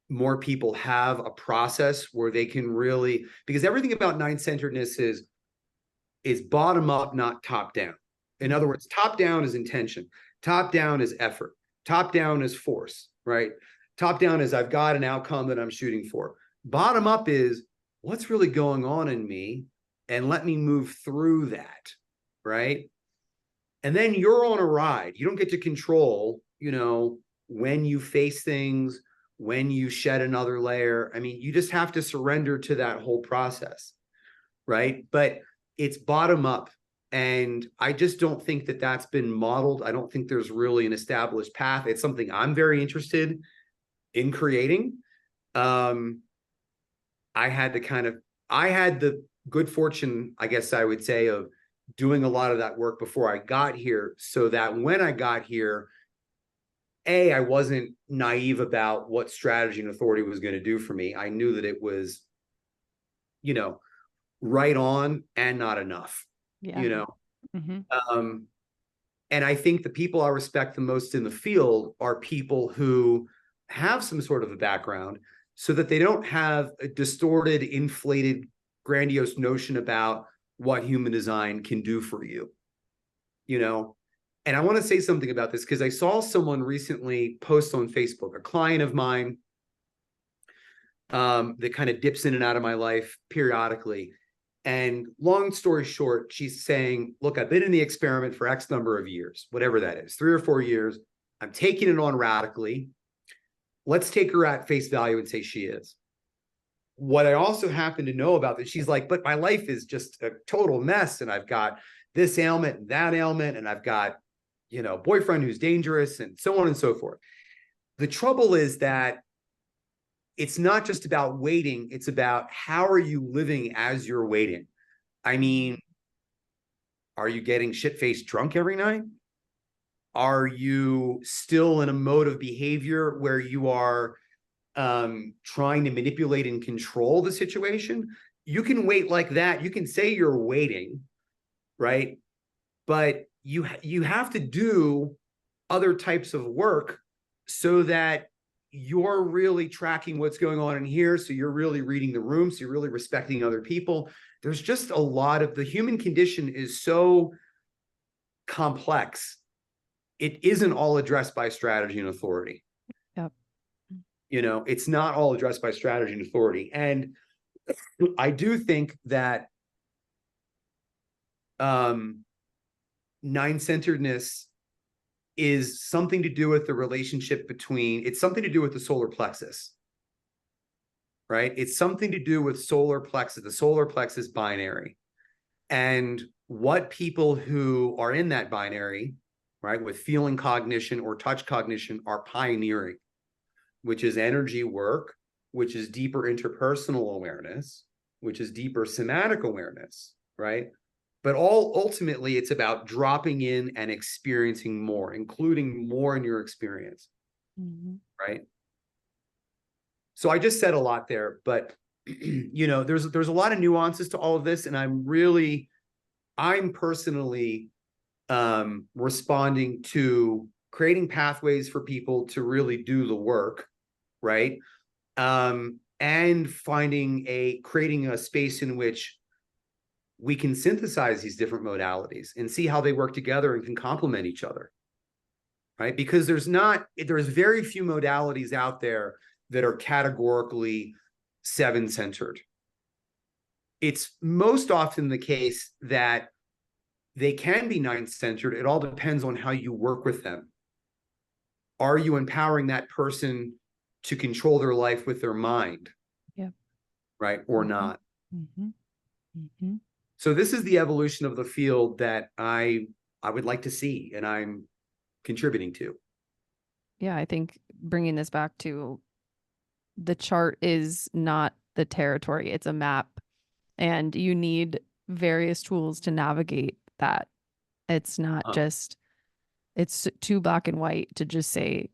more people have a process where they can really, because everything about nine-centeredness is bottom up, not top down. In other words, top down is intention. Top down is effort. Top down is force, right? Top down is I've got an outcome that I'm shooting for. Bottom up is what's really going on in me, and let me move through that, right? And then you're on a ride. You don't get to control, when you face things, when you shed another layer. I mean, you just have to surrender to that whole process, right? But it's bottom up. And I just don't think that that's been modeled. I don't think there's really an established path. It's something I'm very interested in creating. I had the good fortune, I guess I would say, of doing a lot of that work before I got here, so that when I got here, I wasn't naive about what strategy and authority was going to do for me. I knew that it was, right on and not enough, Yeah. Mm-hmm. And I think the people I respect the most in the field are people who have some sort of a background, so that they don't have a distorted, inflated, grandiose notion about what human design can do for you, you know? And I want to say something about this because I saw someone recently post on Facebook, a client of mine that kind of dips in and out of my life periodically. And long story short, she's saying, look, I've been in the experiment for X number of years, whatever that is, 3 or 4 years. I'm taking it on radically. Let's take her at face value and say she is. What I also happen to know about that, she's like, but my life is just a total mess. And I've got this ailment and that ailment. And I've got, you know, boyfriend who's dangerous and so on and so forth. The trouble is that it's not just about waiting. It's about how are you living as you're waiting? I mean, are you getting shit-faced drunk every night? Are you still in a mode of behavior where you are trying to manipulate and control the situation? You can wait like that. You can say you're waiting, right? But you have to do other types of work so that you're really tracking what's going on in here. So you're really reading the room. So you're really respecting other people. There's just a lot of the human condition is so complex. It isn't all addressed by strategy and authority. Yep. You know, it's not all addressed by strategy and authority. And I do think that nine-centeredness is something to do with the relationship between, it's something to do with the solar plexus, right? It's something to do with solar plexus, the solar plexus binary. And what people who are in that binary, right, with feeling cognition or touch cognition are pioneering, which is energy work, which is deeper interpersonal awareness, which is deeper somatic awareness, right? But ultimately, it's about dropping in and experiencing more, including more in your experience, right? So I just said a lot there, but you know, there's a lot of nuances to all of this, and I'm personally responding to creating pathways for people to really do the work, right? And creating a space in which we can synthesize these different modalities and see how they work together and can complement each other, right? Because there's very few modalities out there that are categorically 7-centered. It's most often the case that they can be 9-centered. It all depends on how you work with them. Are you empowering that person to control their life with their mind? Yeah. Right? Or not? Mm-hmm. Mm-hmm. So this is the evolution of the field that I would like to see, and I'm contributing to. Yeah, I think bringing this back to the chart is not the territory, it's a map, and you need various tools to navigate that. It's not just, it's too black and white to just say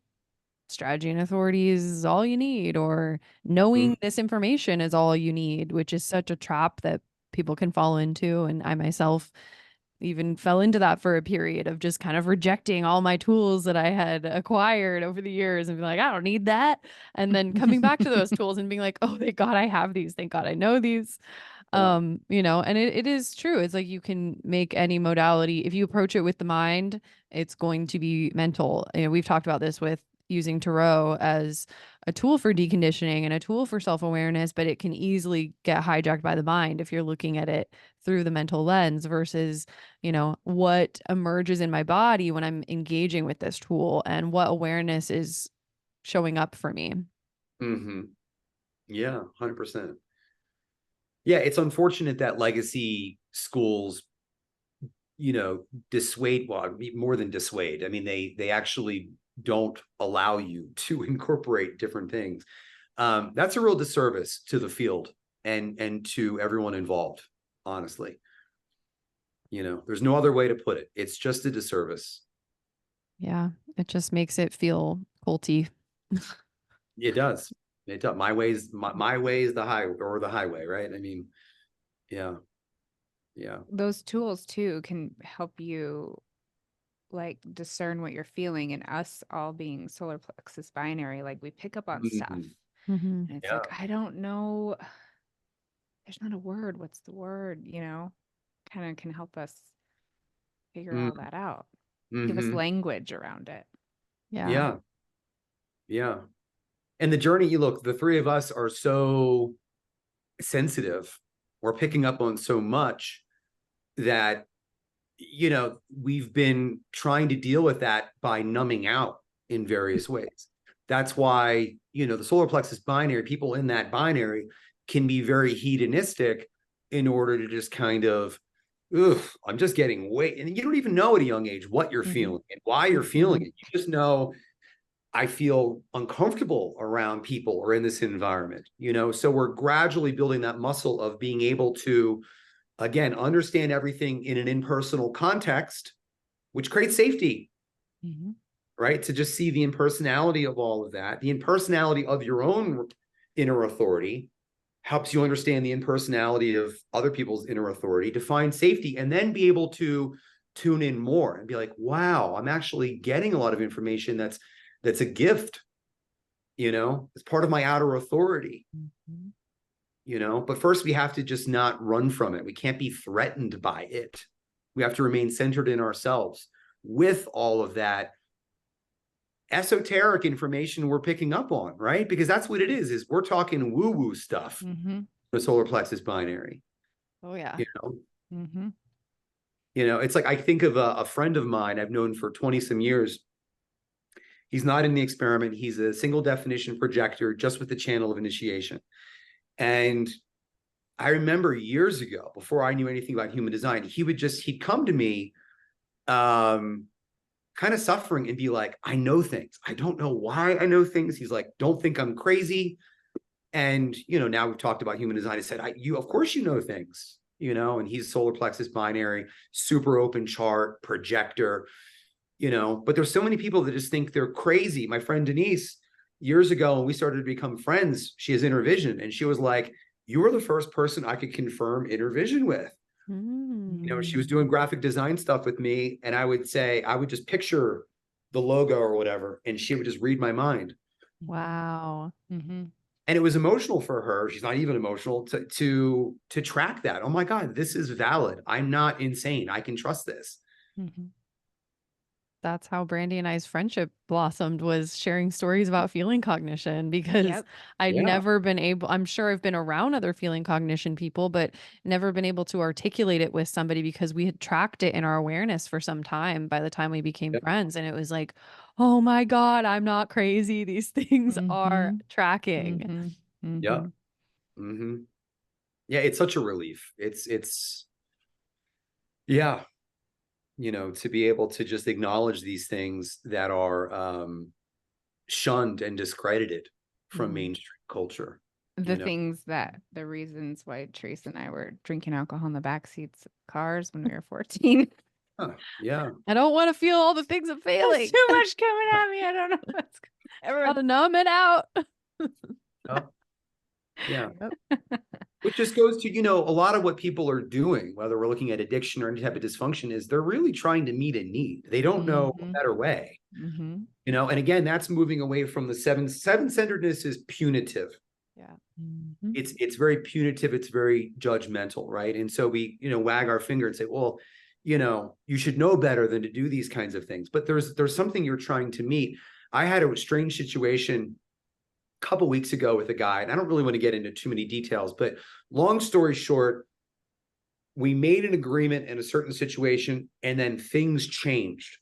strategy and authority is all you need, or knowing this information is all you need, which is such a trap that people can fall into. And I myself even fell into that for a period of just kind of rejecting all my tools that I had acquired over the years and being like, I don't need that. And then coming back to those tools and being like, oh, thank God I have these. Thank God I know these. You know, and it is true. It's like you can make any modality. If you approach it with the mind, it's going to be mental. You know, we've talked about this with using tarot as a tool for deconditioning and a tool for self-awareness, but it can easily get hijacked by the mind if you're looking at it through the mental lens versus, you know, what emerges in my body when I'm engaging with this tool and what awareness is showing up for me. Mm-hmm. Yeah, 100%. Yeah, it's unfortunate that legacy schools, you know, dissuade, well, more than dissuade. I mean, they actually don't allow you to incorporate different things. That's a real disservice to the field and to everyone involved, honestly. You know, there's no other way to put it. It's just a disservice. Yeah, it just makes it feel culty. It does. It does. My way is the highway, right? I mean, yeah. Yeah. Those tools too can help you like discern what you're feeling, and us all being solar plexus binary, like we pick up on stuff. Mm-hmm. And it's like, I don't know. There's not a word. What's the word? You know? kind of can help us figure Mm, all that out. Give us mhm. language around it. Yeah. Yeah. Yeah. And the journey, you look, the three of us are so sensitive. We're picking up on so much that, we've been trying to deal with that by numbing out in various ways. That's why, the solar plexus binary, people in that binary can be very hedonistic in order to just kind of, ugh, I'm just getting way, and you don't even know at a young age what you're feeling and why you're feeling it. You just know, I feel uncomfortable around people or in this environment, so we're gradually building that muscle of being able to, again, understand everything in an impersonal context, which creates safety, right? To just see the impersonality of all of that, the impersonality of your own inner authority helps you understand the impersonality of other people's inner authority to find safety, and then be able to tune in more and be like, wow, I'm actually getting a lot of information that's a gift, it's part of my outer authority, but first we have to just not run from it. We can't be threatened by it. We have to remain centered in ourselves with all of that esoteric information we're picking up on, right? Because that's what it is we're talking woo-woo stuff, the solar plexus binary. Oh yeah. It's like, I think of a friend of mine I've known for 20 some years. He's not in the experiment. He's a single definition projector just with the channel of initiation. And I remember years ago, before I knew anything about human design, he'd come to me kind of suffering and be like, I know things. I don't know why I know things. He's like, don't think I'm crazy. And, now we've talked about human design. I said, of course you know things, and he's solar plexus binary, super open chart, projector, but there's so many people that just think they're crazy. My friend Denise, years ago, when we started to become friends, she has inner vision, and she was like, you were the first person I could confirm inner vision with. She was doing graphic design stuff with me, and I would just picture the logo or whatever, and she would just read my mind. Wow. And it was emotional for her. She's not even emotional to track that. Oh my God, this is valid. I'm not insane. I can trust this. That's how Brandy and I's friendship blossomed, was sharing stories about feeling cognition, because I'd never been able, I'm sure I've been around other feeling cognition people, but never been able to articulate it with somebody, because we had tracked it in our awareness for some time by the time we became friends. And it was like, oh my God, I'm not crazy. These things are tracking. Yeah. Yeah. It's such a relief. It's yeah. To be able to just acknowledge these things that are shunned and discredited from mainstream culture. The reasons why Trace and I were drinking alcohol in the back seats of cars when we were 14. Yeah. I don't want to feel all the things I'm feeling. There's too much coming at me. I don't know what's Everyone to numb it out. Yeah. Which just goes to, a lot of what people are doing, whether we're looking at addiction or any type of dysfunction, is they're really trying to meet a need. They don't know a better way. And again, that's moving away from the seven-centeredness is punitive. Yeah. It's very punitive. It's very judgmental, right? And so we, wag our finger and say, well, you should know better than to do these kinds of things. But there's something you're trying to meet. I had a strange situation a couple weeks ago with a guy, and I don't really want to get into too many details, but long story short, we made an agreement in a certain situation, and then things changed.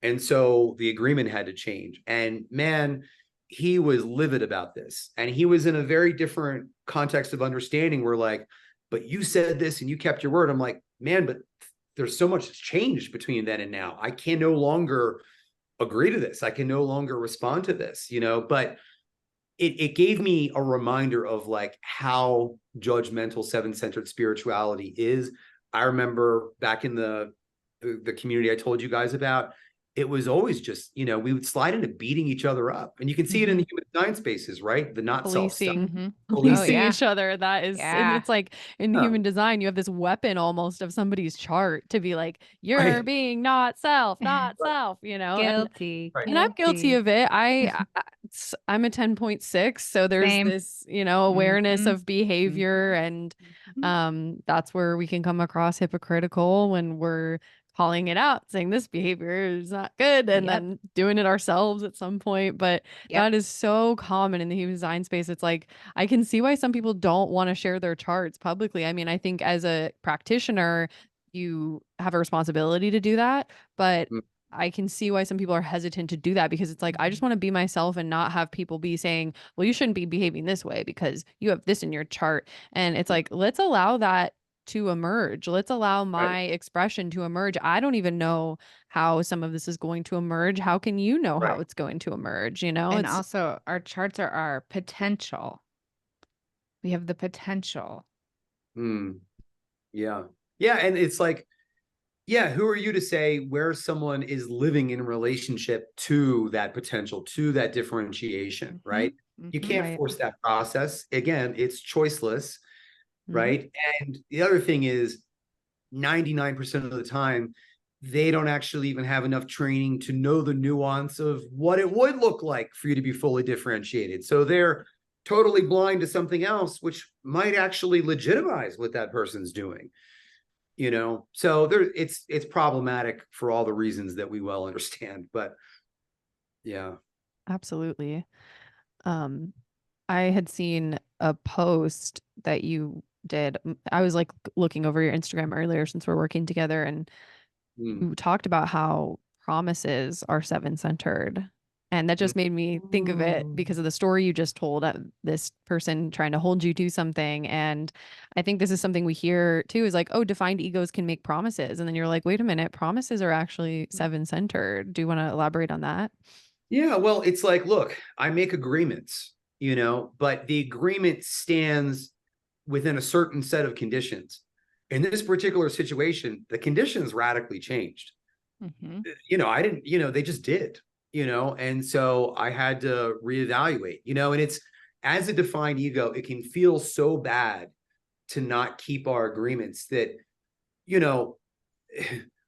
And so the agreement had to change. And man, he was livid about this. And he was in a very different context of understanding. We're like, but you said this and you kept your word. I'm like, man, but there's so much that's changed between then and now. I can no longer agree to this. I can no longer respond to this, but it gave me a reminder of like how judgmental seven-centered spirituality is. I remember back in the community I told you guys about, it was always just, we would slide into beating each other up. And you can see it in the human design spaces, right? The not self stuff. Policing each other. That is, and it's like in human design, you have this weapon almost of somebody's chart to be like, you're being not self, Guilty. And I'm guilty of it. I'm a 10.6. So there's Same. this, awareness Mhm. of behavior, and that's where we can come across hypocritical when we're calling it out, saying this behavior is not good, and Yep. then doing it ourselves at some point. But Yep. that is so common in the human design space. It's like, I can see why some people don't want to share their charts publicly. I mean, I think as a practitioner, you have a responsibility to do that, but Mm. I can see why some people are hesitant to do that, because it's like, I just want to be myself and not have people be saying, well, you shouldn't be behaving this way because you have this in your chart. And it's like, let's allow that to emerge. Let's allow Right. my expression to emerge. I don't even know how some of this is going to emerge. How can you know how Right. it's going to emerge? And It's also our charts are our potential. We have the potential. Mm. Yeah. Yeah. And it's like, yeah, who are you to say where someone is living in relationship to that potential, to that differentiation, right? You can't Right. force that process. Again, it's choiceless, Mhm. right? And the other thing is 99% of the time, they don't actually even have enough training to know the nuance of what it would look like for you to be fully differentiated. So they're totally blind to something else, which might actually legitimize what that person's doing. So it's problematic for all the reasons that we well understand. But yeah. Absolutely. Um, I had seen a post that you did. I was like looking over your Instagram earlier since we're working together, and Mm. you talked about how promises are seven centered. And that just made me think of it because of the story you just told, this person trying to hold you to something. And I think this is something we hear too, is like, oh, defined egos can make promises. And then you're like, wait a minute, promises are actually seven centered. Do you want to elaborate on that? Yeah, well, it's like, look, I make agreements, but the agreement stands within a certain set of conditions. In this particular situation, the conditions radically changed. Mhm. I didn't, they just did, and so I had to reevaluate, and it's, as a defined ego, it can feel so bad to not keep our agreements that, you know,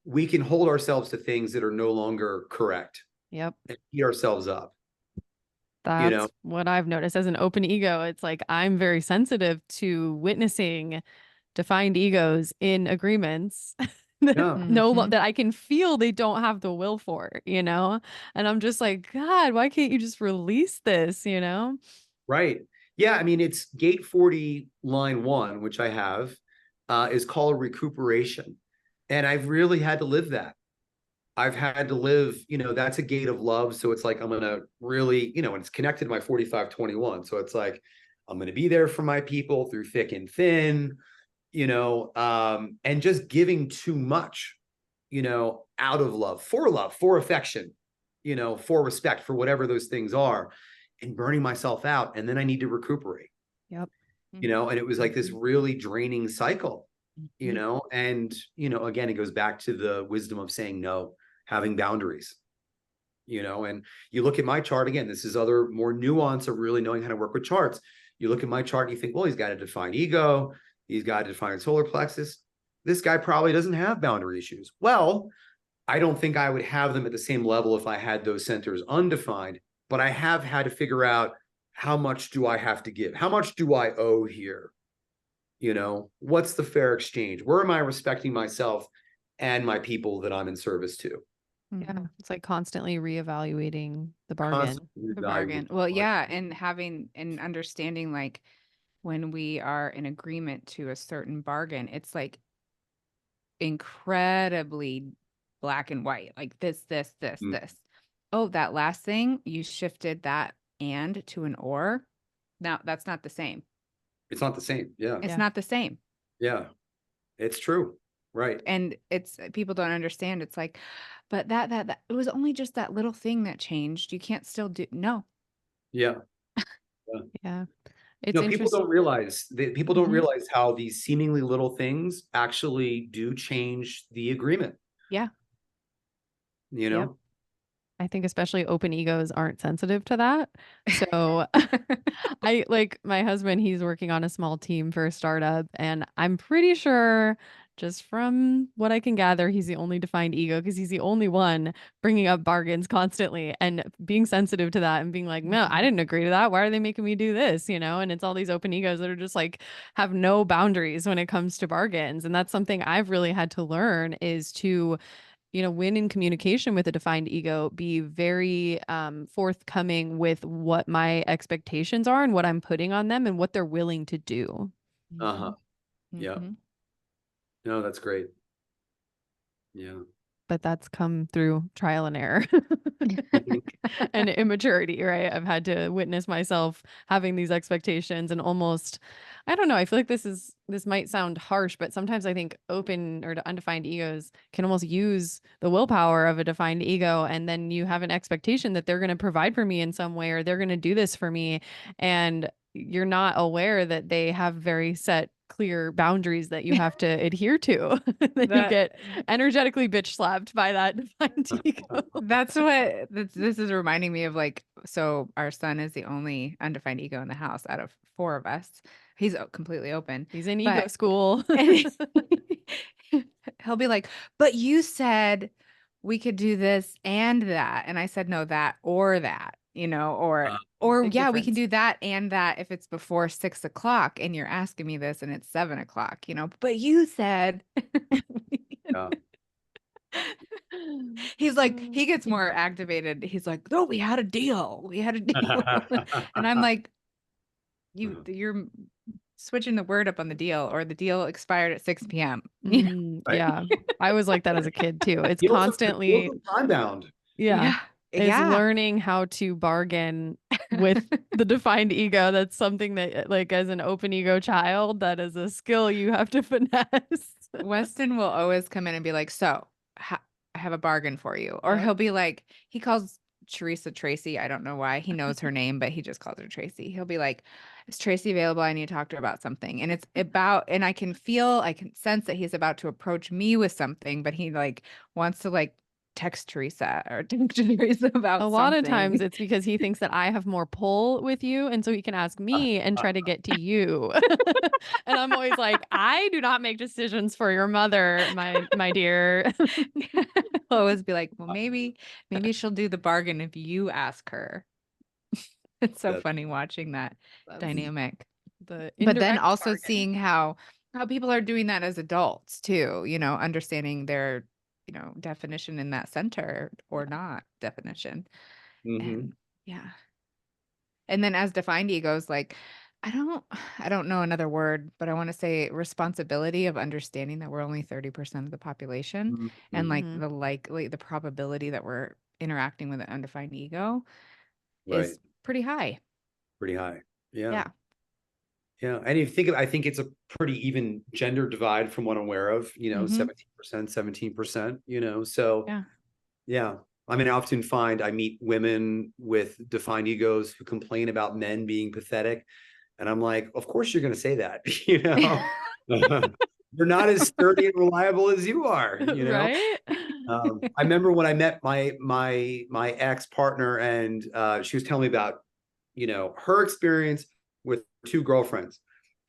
we can hold ourselves to things that are no longer correct Yep. and beat ourselves up, you know? That's what I've noticed as an open ego. It's like, I'm very sensitive to witnessing defined egos in agreements that Yeah, that I can feel they don't have the will for. And I'm just like, God, why can't you just release this? right. Yeah, I mean, it's gate 40, line 1, which I have, is called recuperation. And I've really had to live that. I've had to live, that's a gate of love. So it's like, I'm going to really, and it's connected to my 45-21. So it's like, I'm going to be there for my people through thick and thin, and just giving too much, out of love, for affection, for respect, for whatever those things are, and burning myself out. And then I need to recuperate, Yep. and it was like this really draining cycle, and, again, it goes back to the wisdom of saying no, having boundaries, and you look at my chart again, this is other more nuance of really knowing how to work with charts. You look at my chart and you think, well, he's got a defined ego, he's got a defined solar plexus. This guy probably doesn't have boundary issues. Well, I don't think I would have them at the same level if I had those centers undefined, but I have had to figure out, how much do I have to give? How much do I owe here? What's the fair exchange? Where am I respecting myself and my people that I'm in service to? Yeah. It's like constantly reevaluating the bargain. Constantly The evaluating bargain. Well, the bargain. yeah, and having and understanding like when we are in agreement to a certain bargain, it's like incredibly black and white. Like Mm. this. Oh, that last thing, you shifted that and to an or. Now that's not the same. It's not the same. Yeah. It's Yeah. not the same. Yeah. It's true. Right. And it's people don't understand. It's like, but that it was only just that little thing that changed. You can't still do no. Yeah. Yeah. Yeah. It's No, people interesting. don't realize that, people don't Mhm. realize how these seemingly little things actually do change the agreement, Yeah. you Yep. know? I think especially open egos aren't sensitive to that. So I like my husband, he's working on a small team for a startup, and I'm pretty sure just from what I can gather, he's the only defined ego because he's the only one bringing up bargains constantly and being sensitive to that and being like, no, I didn't agree to that. Why are they making me do this? You know, and it's all these open egos that are just like have no boundaries when it comes to bargains. And that's something I've really had to learn is to, when in communication with a defined ego, be very forthcoming with what my expectations are and what I'm putting on them and what they're willing to do. Uh-huh. Yeah. Mhm. No, that's great. Yeah. But that's come through trial and error and immaturity, right? I've had to witness myself having these expectations and almost, I don't know, I feel like this might sound harsh, but sometimes I think open or undefined egos can almost use the willpower of a defined ego. And then you have an expectation that they're going to provide for me in some way, or they're going to do this for me. And you're not aware that they have very set clear boundaries that you have to adhere to. Then you get energetically bitch slapped by that defined ego. That's what this is reminding me of. Like, so our son is the only undefined ego in the house out of 4 of us. He's completely open. He's in ego school. He'll be like, but you said we could do this and that. And I said, no, that, or or Big yeah, we can difference. do that and that if it's before 6 o'clock and you're asking me this and it's 7 o'clock, but you said. Yeah. He's like, he gets more activated. He's like, no, we had a deal. We had a deal. And I'm like, you're switching the word up on the deal, or the deal expired at 6 p.m. Right. Yeah. I was like that as a kid too. It's Deals constantly are time bound. Yeah. Is Yeah. learning how to bargain with the defined ego. That's something that, like, as an open ego child, that is a skill you have to finesse. Weston will always come in and be like, so I have a bargain for you. Or Yep. he'll be like, he calls Teresa Tracy. I don't know why he knows her name, but he just calls her Tracy. He'll be like, is Tracy available? I need to talk to her about something. And it's about, and I can sense that he's about to approach me with something, but he like wants to like text Teresa or text Teresa about A something. lot of times it's because he thinks that I have more pull with you. And so he can ask me and try to get to you. And I'm always like, I do not make decisions for your mother, my dear. I'll always be like, well, maybe she'll do the bargain if you ask her. It's so funny watching that dynamic. But then also bargain. seeing how people are doing that as adults too, understanding their, definition in that center or not definition. And yeah. And then as defined egos, like, I don't know another word, but I want to say responsibility of understanding that we're only 30% of the population and like the probability that we're interacting with an undefined ego is pretty high. Pretty high. Yeah. Yeah. Yeah. And if you think I think it's a pretty even gender divide from what I'm aware of, 17%, 17%, so yeah. I mean, I often find I meet women with defined egos who complain about men being pathetic. And I'm like, of course you're going to say that, You're not as sturdy and reliable as you are, Right? I remember when I met my ex-partner and she was telling me about, her experience with 2 girlfriends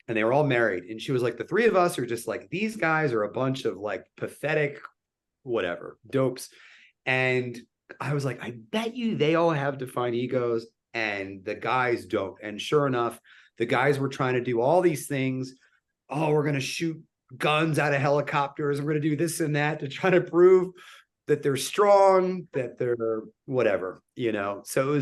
and they were all married. And she was like, the 3 of us are just like, these guys are a bunch of like pathetic, whatever, dopes. And I was like, I bet you they all have defined egos and the guys don't. And sure enough, the guys were trying to do all these things. Oh, we're going to shoot guns out of helicopters. We're going to do this and that to try to prove that they're strong, that they're whatever, So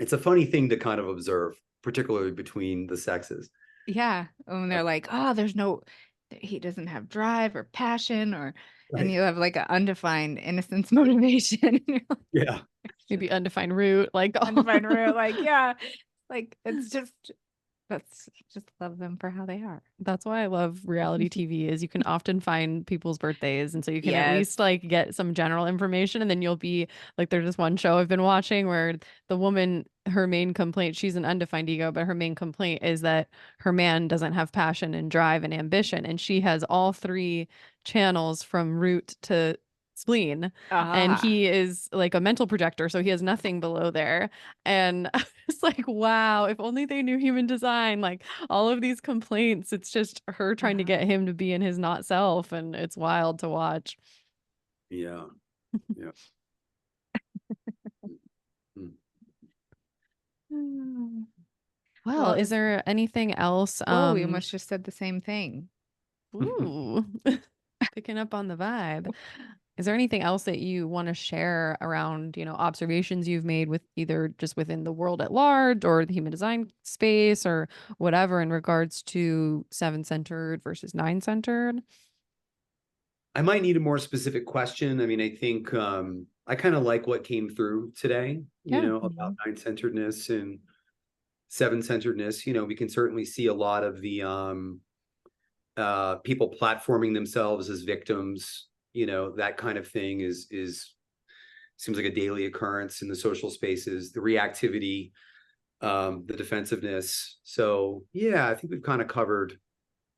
it's a funny thing to kind of observe, particularly between the sexes. Yeah. When they're like, oh, he doesn't have drive or passion and you have like an undefined innocence motivation. Yeah. Maybe undefined root, like undefined root. Like, yeah. Like, it's just love them for how they are. That's why I love reality TV is you can often find people's birthdays. And so you can at least like get some general information. And then you'll be like, there's this one show I've been watching where the woman, her main complaint, she's an undefined ego, but her main complaint is that her man doesn't have passion and drive and ambition. And she has all 3 channels from root to spleen, and he is like a mental projector, so he has nothing below there. And it's like, wow, if only they knew human design, like all of these complaints, it's just her trying to get him to be in his not self, and it's wild to watch. Yeah. Yeah. Well, is there anything else? Oh, we almost just said the same thing. Ooh, picking up on the vibe. Is there anything else that you want to share around, observations you've made with either just within the world at large or the human design space or whatever in regards to 7-centered versus 9-centered? I might need a more specific question. I mean, I think I kind of like what came through today, Yeah. about 9-centeredness and 7-centeredness. We can certainly see a lot of the people platforming themselves as victims, that kind of thing is seems like a daily occurrence in the social spaces, the reactivity, the defensiveness. So yeah, I think we've kind of covered,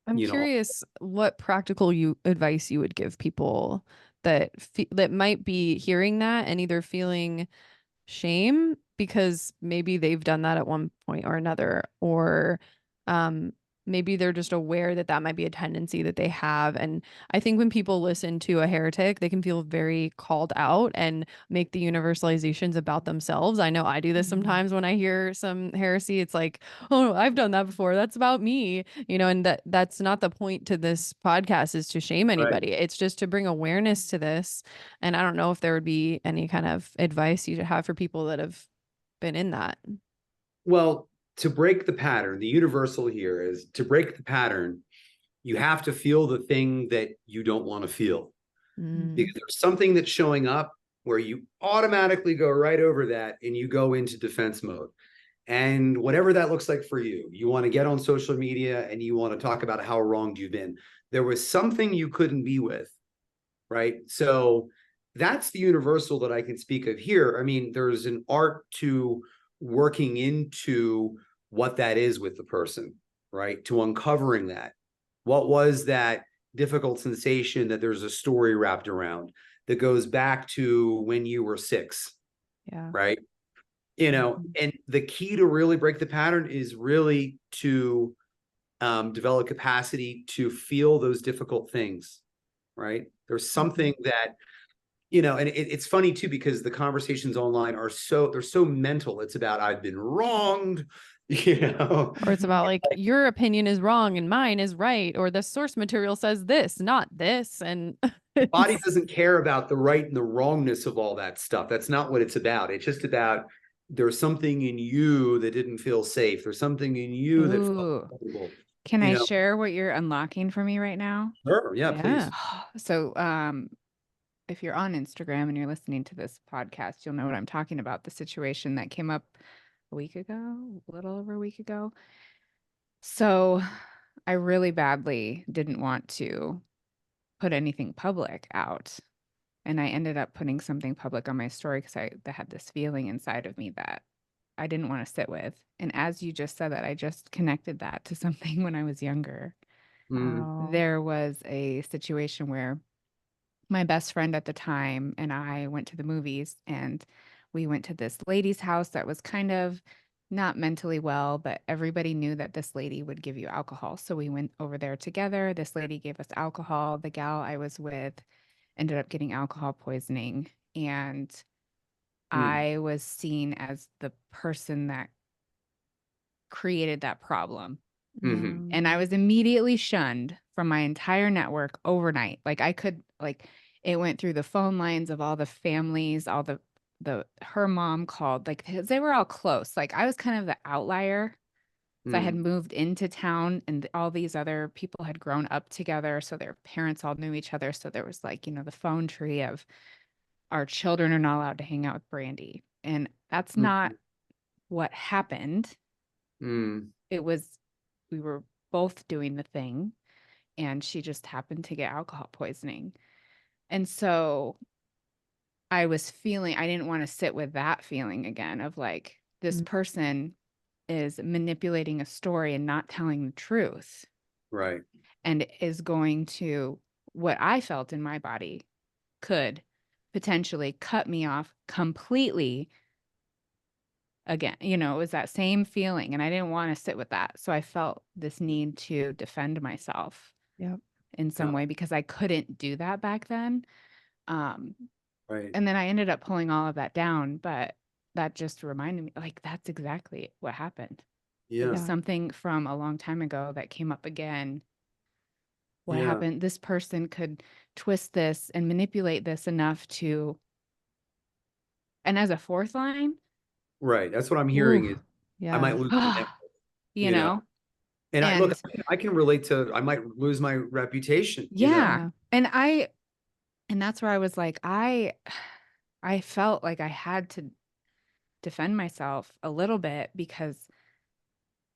I'm curious what practical advice you would give people that that might be hearing that and either feeling shame because maybe they've done that at one point or another, or um, maybe they're just aware that that might be a tendency that they have. And I think when people listen to a heretic, they can feel very called out and make the universalizations about themselves. I know I do this sometimes when I hear some heresy. It's like, oh, I've done that before. That's about me, and that's not the point to this podcast is to shame anybody. Right. It's just to bring awareness to this. And I don't know if there would be any kind of advice you have for people that have been in that. Well, to break the pattern, the universal here is to break the pattern, you have to feel the thing that you don't want to feel. Because there's something that's showing up where you automatically go right over that and you go into defense mode. And whatever that looks like for you, you want to get on social media and you want to talk about how wronged you've been. There was something you couldn't be with, right? So that's the universal that I can speak of here. I mean, there's an art to working into what that is with the person, right? To uncovering that. What was that difficult sensation that there's a story wrapped around that goes back to when you were 6, right? And the key to really break the pattern is really to develop capacity to feel those difficult things, right? There's something that, and it's funny too, because the conversations online they're so mental. It's about, I've been wronged, or it's about like your opinion is wrong and mine is right, or the source material says this, not this. And the body doesn't care about the right and the wrongness of all that stuff. That's not what it's about. It's just about, there's something in you that didn't feel safe. There's something in you that felt comfortable. Can I share what you're unlocking for me right now? Sure. Yeah, please. So, if you're on Instagram and you're listening to this podcast, you'll know what I'm talking about. The situation that came up a little over a week ago. So I really badly didn't want to put anything public out. And I ended up putting something public on my story because I had this feeling inside of me that I didn't want to sit with. And as you just said that, I just connected that to something when I was younger. There was a situation where my best friend at the time and I went to the movies, and we went to this lady's house that was kind of not mentally well, but everybody knew that this lady would give you alcohol. So we went over there together. This lady gave us alcohol. The gal I was with ended up getting alcohol poisoning, and I was seen as the person that created that problem. And I was immediately shunned from my entire network overnight. It went through the phone lines of all the families, her mom called, like they were all close. Like I was kind of the outlier. So I had moved into town and all these other people had grown up together. So their parents all knew each other. So there was the phone tree of our children are not allowed to hang out with Brandy. And that's not what happened. It was, we were both doing the thing, and she just happened to get alcohol poisoning. And so I didn't want to sit with that feeling again of like, this person is manipulating a story and not telling the truth. Right. And is going to, what I felt in my body could potentially cut me off completely again. You know, it was that same feeling, and I didn't want to sit with that. So I felt this need to defend myself Yep. in some Yeah. way because I couldn't do that back then. Right. And then I ended up pulling all of that down, but that just reminded me, like, that's exactly what happened. It Yeah. was Yeah. something from a long time ago that came up again. What Yeah. happened? This person could twist this and manipulate this enough to, and as a fourth line, Right. That's what I'm hearing is Ooh, I might yeah. lose my network, you you know. know, And I look, and I can relate to, I might lose my reputation, you know. yeah, Yeah. and that's where I was like, I felt like I had to defend myself a little bit because,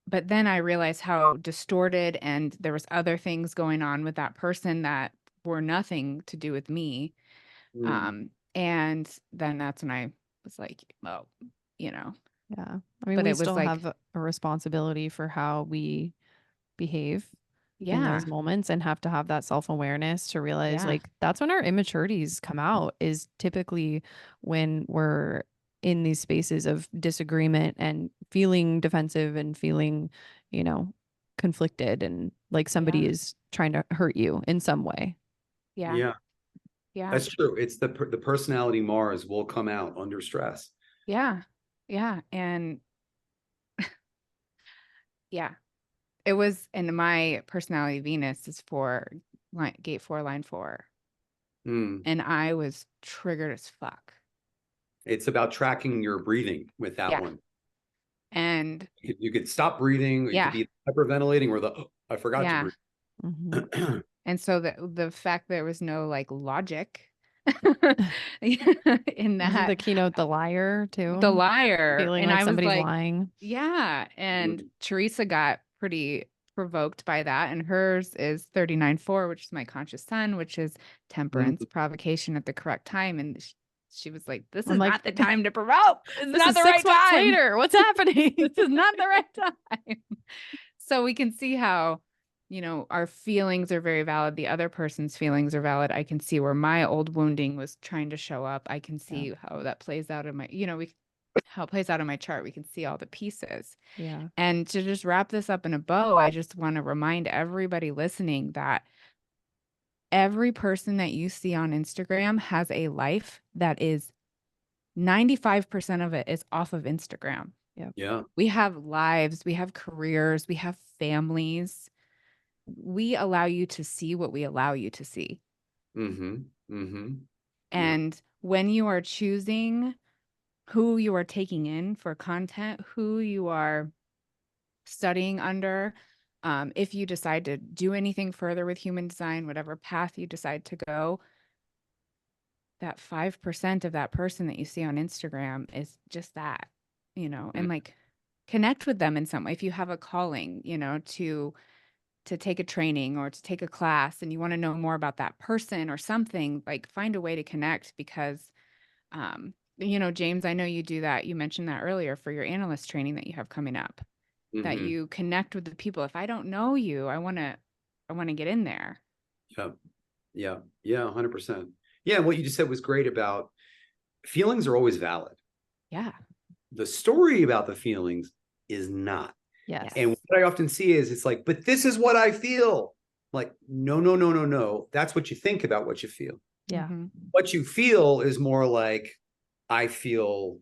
but then I realized how distorted and there was other things going on with that person that were nothing to do with me. Mm. And then that's when I was like, oh, you know, Yeah. I mean, but we it was still like, have a responsibility for how we behave in yeah, those moments and have to have that self-awareness to realize yeah, like that's when our immaturities come out, is typically when we're in these spaces of disagreement and feeling defensive and feeling, you know, conflicted and like somebody yeah, is trying to hurt you in some way. yeah, Yeah, yeah, that's true. It's the personality Mars will come out under stress. yeah, yeah. And yeah, it was, and my personality Venus is for gate 4, line 4. Mm. And I was triggered as fuck. It's about tracking your breathing with that Yeah. one. And You could stop breathing, or you could yeah, be hyperventilating, or the I forgot to yeah. breathe. Mm-hmm. And so the fact there was no like logic in Wasn't that, the keynote the liar the too? liar, Feeling and like I was somebody's like, lying. yeah. And Mm. Teresa got pretty provoked by that, and hers is 39-4, which is my conscious sun, which is temperance, Mm. provocation at the correct time. And she was like, this I'm is like, not the time to provoke. This is this not is the six right months time. later. What's happening? This is not the right time. So we can see how, you know, our feelings are very valid. The other person's feelings are valid. I can see where my old wounding was trying to show up. I can see how that plays out in my, you know, how it plays out in my chart. We can see all the pieces. Yeah. And to just wrap this up in a bow, I just want to remind everybody listening that every person that you see on Instagram has a life that is 95% of it is off of Instagram. Yeah. We have lives, we have careers, we have families. We allow you to see what we allow you to see. Mm-hmm. Mm-hmm. Yeah. And when you are choosing who you are taking in for content, who you are studying under, if you decide to do anything further with human design, whatever path you decide to go, that 5% of that person that you see on Instagram is just that, you know, Mm. and like connect with them in some way. If you have a calling, you know, to take a training or to take a class and you want to know more about that person or something, like find a way to connect because, you know, James, I know you do that. You mentioned that earlier for your analyst training that you have coming up, that Mm-hmm. you connect with the people. If I don't know you, I want to get in there. Yeah. Yeah. Yeah. 100%. Yeah. And what you just said was great about feelings are always valid. Yeah. The story about the feelings is not. Yes. And what I often see is it's like, but this is what I feel. Like, no, no, no, no, no. That's what you think about what you feel. Yeah. Mm-hmm. What you feel is more like, I feel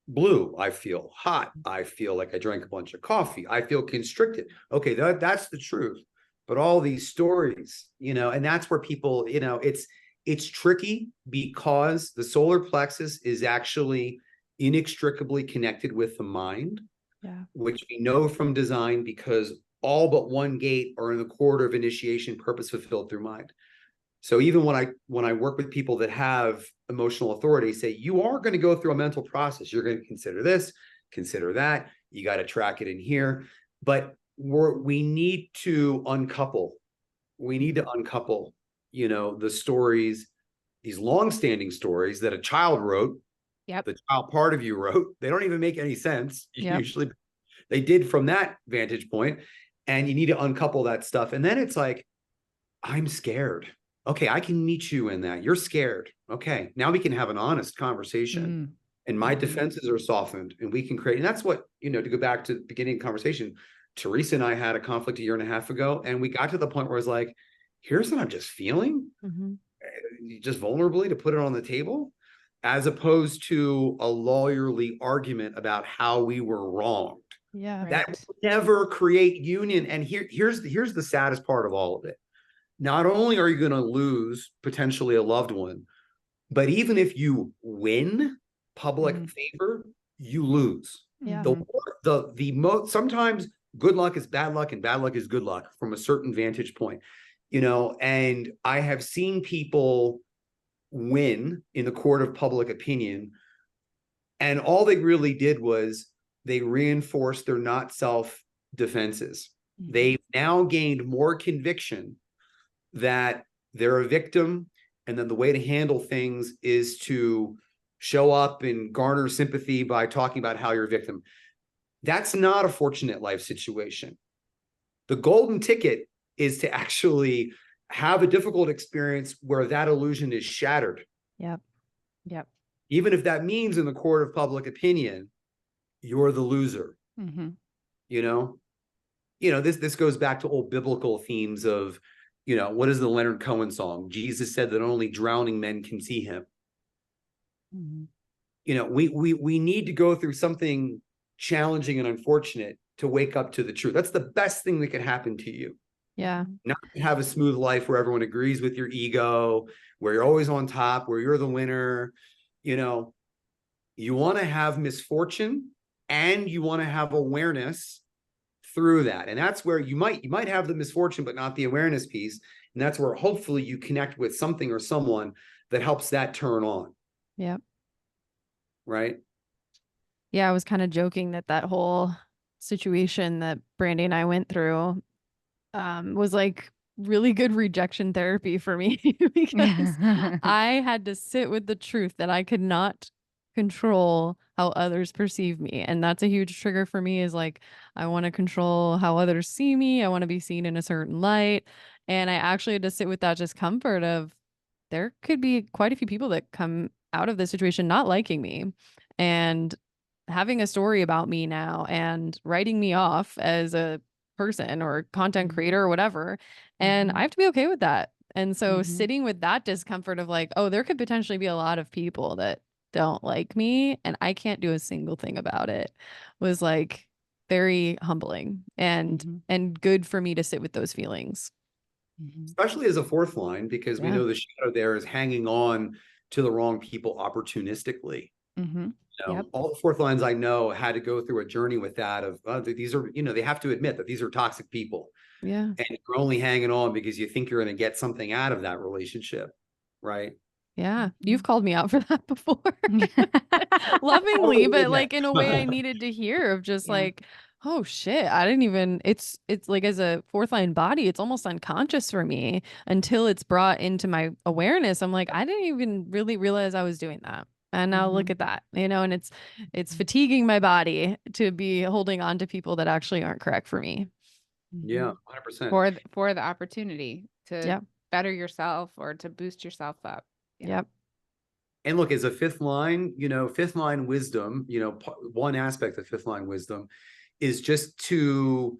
blue. I feel hot. I feel like I drank a bunch of coffee. I feel constricted. Okay, that's the truth. But all these stories, you know, and that's where people, you know, it's tricky because the solar plexus is actually inextricably connected with the mind, Yeah. which we know from design because all but one gate are in the quarter of initiation, purpose fulfilled through mind. So even when I work with people that have emotional authority, say you are going to go through a mental process. You're going to consider this, consider that. You got to track it in here. But we need to uncouple. We need to uncouple, you know, the stories, these long-standing stories that a child wrote. Yep. The child part of you wrote. They don't even make any sense. Yep. Usually they did from that vantage point. And you need to uncouple that stuff. And then it's like, I'm scared. Okay, I can meet you in that. You're scared. Okay, now we can have an honest conversation. Mm. And my defenses are softened, and we can create. And that's what, to go back to the beginning of the conversation, Teresa and I had a conflict a year and a half ago, and we got to the point where it's like, here's what I'm just feeling, just vulnerably to put it on the table, as opposed to a lawyerly argument about how we were wronged. Yeah. That Right. would never create union. And here's the saddest part of all of it. Not only are you going to lose potentially a loved one, but even if you win public favor, you lose. Yeah. Sometimes good luck is bad luck and bad luck is good luck from a certain vantage point. And I have seen people win in the court of public opinion, and all they really did was they reinforced their not self defenses. They've now gained more conviction that they're a victim, and then the way to handle things is to show up and garner sympathy by talking about how you're a victim. That's not a fortunate life situation. The golden ticket is to actually have a difficult experience where that illusion is shattered. Yep. Yep. Even if that means in the court of public opinion, you're the loser. This goes back to old biblical themes of, what is the Leonard Cohen song? Jesus said that only drowning men can see him. We need to go through something challenging and unfortunate to wake up to the truth. That's the best thing that could happen to you. Yeah. Not to have a smooth life where everyone agrees with your ego, where you're always on top, where you're the winner. You want to have misfortune, and you want to have awareness through that. And that's where you might have the misfortune, but not the awareness piece. And that's where hopefully you connect with something or someone that helps that turn on. Yep. Right. Yeah. I was kind of joking that whole situation that Brandy and I went through was like really good rejection therapy for me because I had to sit with the truth that I could not control how others perceive me. And that's a huge trigger for me, is like, I want to control how others see me. I want to be seen in a certain light. And I actually had to sit with that discomfort of, there could be quite a few people that come out of this situation not liking me and having a story about me now and writing me off as a person or content creator or whatever. And I have to be okay with that. And so sitting with that discomfort of like, oh, there could potentially be a lot of people that don't like me and I can't do a single thing about it, was like very humbling and good for me to sit with those feelings. Especially as a fourth line, because we know the shadow there is hanging on to the wrong people opportunistically. All the fourth lines I know had to go through a journey with that of these are, they have to admit that these are toxic people. Yeah. And you're only hanging on because you think you're going to get something out of that relationship. Right. Yeah. You've called me out for that before. Lovingly, but like in a way I needed to hear of just like, oh shit, I didn't even, it's like, as a fourth line body, it's almost unconscious for me until it's brought into my awareness. I'm like, I didn't even really realize I was doing that. And now look at that, and it's fatiguing my body to be holding on to people that actually aren't correct for me. Yeah, 100%. For the opportunity to better yourself or to boost yourself up. Yep. And look, as a fifth line wisdom, one aspect of fifth line wisdom is just to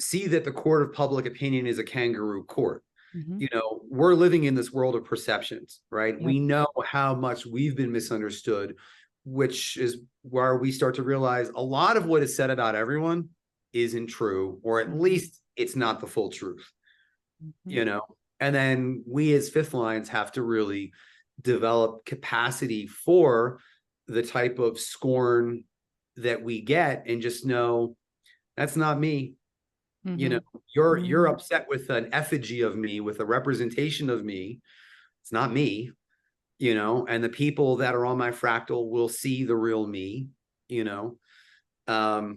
see that the court of public opinion is a kangaroo court. We're living in this world of perceptions, right? We know how much we've been misunderstood, which is where we start to realize a lot of what is said about everyone isn't true, or at least it's not the full truth, and then we as fifth lines have to really develop capacity for the type of scorn that we get and just know that's not me. You're upset with an effigy of me, with a representation of me. It's not me, and the people that are on my fractal will see the real me, That's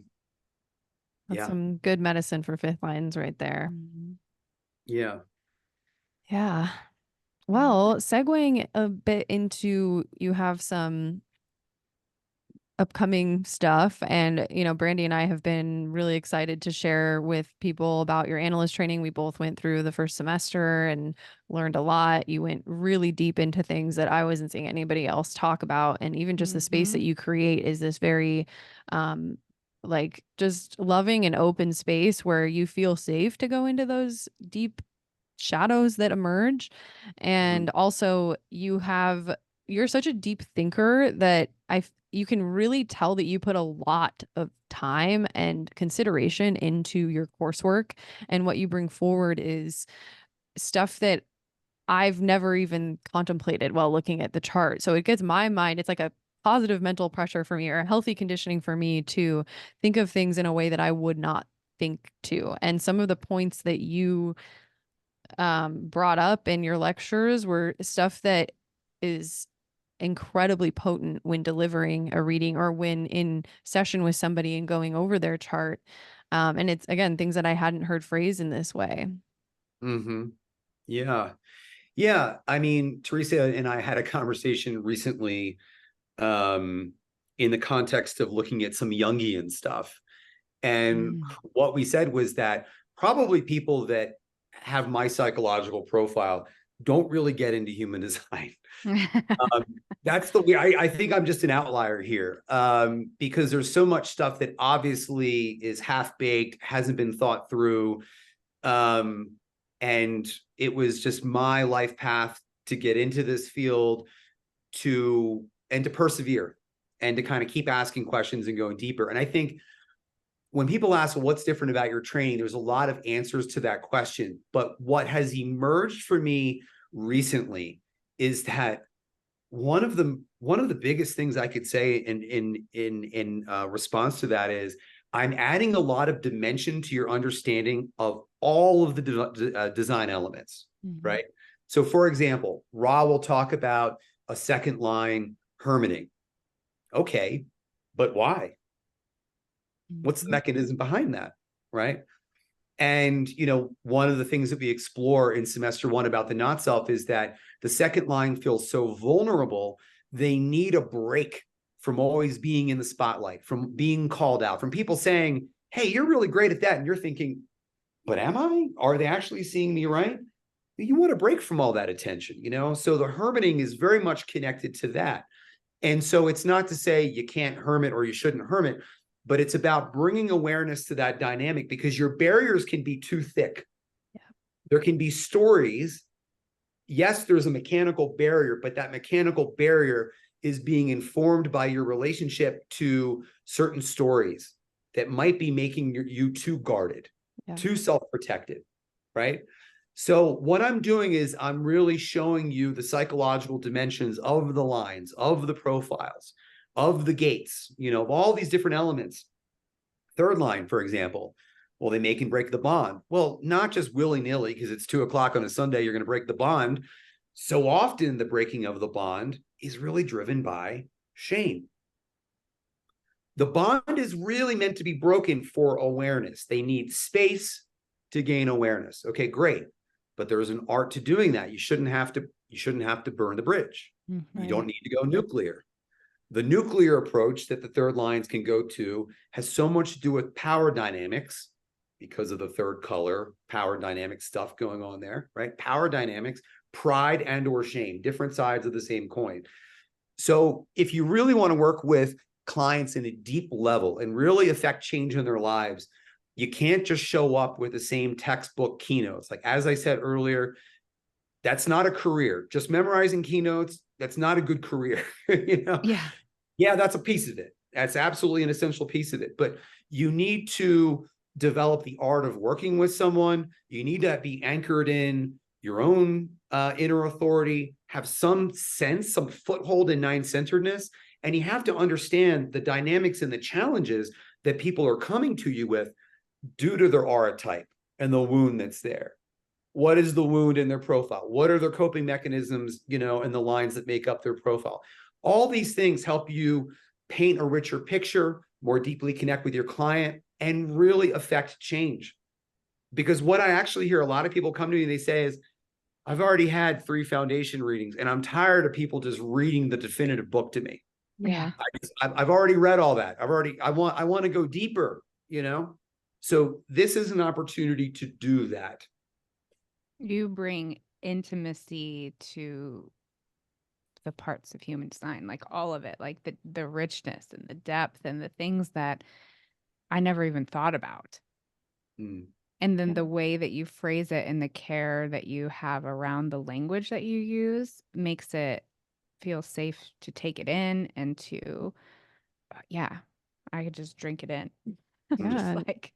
some good medicine for fifth lines right there. Yeah. Well, segueing a bit into, you have some upcoming stuff. And, Brandy and I have been really excited to share with people about your analyst training. We both went through the first semester and learned a lot. You went really deep into things that I wasn't seeing anybody else talk about. And even just the space that you create is this very, like just loving and open space where you feel safe to go into those deep shadows that emerge. And also you're such a deep thinker that you can really tell that you put a lot of time and consideration into your coursework, and what you bring forward is stuff that I've never even contemplated while looking at the chart. So it gets my mind, it's like a positive mental pressure for me, or a healthy conditioning for me to think of things in a way that I would not think to. And some of the points that you brought up in your lectures were stuff that is incredibly potent when delivering a reading or when in session with somebody and going over their chart. And it's, again, things that I hadn't heard phrased in this way. Yeah. Yeah. I mean, Teresa and I had a conversation recently in the context of looking at some Jungian stuff. And what we said was that probably people that have my psychological profile don't really get into human design. That's the way I think I'm just an outlier here, because there's so much stuff that obviously is half-baked, hasn't been thought through. And it was just my life path to get into this field to persevere and to kind of keep asking questions and going deeper. And I think when people ask, well, what's different about your training, there's a lot of answers to that question. But what has emerged for me recently is that one of the biggest things I could say in response to that is I'm adding a lot of dimension to your understanding of all of the design elements, right? So for example, Ra will talk about a second line hermiting. Okay, but why? What's the mechanism behind that, right? And, one of the things that we explore in semester 1 about the not self is that the second line feels so vulnerable. They need a break from always being in the spotlight, from being called out, from people saying, hey, you're really great at that. And you're thinking, but am I? Are they actually seeing me right? You want to break from all that attention, So the hermiting is very much connected to that. And so it's not to say you can't hermit or you shouldn't hermit, but it's about bringing awareness to that dynamic, because your barriers can be too thick. Yeah. There can be stories. Yes, there's a mechanical barrier, but that mechanical barrier is being informed by your relationship to certain stories that might be making you too guarded, too self-protected, right? So what I'm doing is I'm really showing you the psychological dimensions of the lines, of the profiles, of the gates, of all these different elements. Third line, for example, well, they make and break the bond. Well, not just willy-nilly, because it's 2:00 on a Sunday, you're going to break the bond. So often the breaking of the bond is really driven by shame. The bond is really meant to be broken for awareness. They need space to gain awareness. Okay, great. But there's an art to doing that. You shouldn't have to burn the bridge. You don't need to go nuclear. The nuclear approach that the third lines can go to has so much to do with power dynamics, because of the third color, power dynamic stuff going on there, right? Power dynamics, pride and or shame, different sides of the same coin. So if you really want to work with clients in a deep level and really affect change in their lives, you can't just show up with the same textbook keynotes. Like, as I said earlier, that's not a career. Just memorizing keynotes, that's not a good career. Yeah, that's a piece of it. That's absolutely an essential piece of it. But you need to develop the art of working with someone. You need to be anchored in your own inner authority, have some sense, some foothold in nine-centeredness, and you have to understand the dynamics and the challenges that people are coming to you with due to their aura type and the wound that's there. What is the wound in their profile? What are their coping mechanisms, and the lines that make up their profile? All these things help you paint a richer picture, more deeply connect with your client, and really affect change. Because what I actually hear a lot of people come to me and they say is, I've already had 3 foundation readings and I'm tired of people just reading the definitive book to me. Yeah. I've already read all that. I want to go deeper, you know? So this is an opportunity to do that. You bring intimacy to the parts of human design, like all of it, like the richness and the depth and the things that I never even thought about. Mm. And then the way that you phrase it and the care that you have around the language that you use makes it feel safe to take it in and to, I could just drink it in. Yeah. Just and like,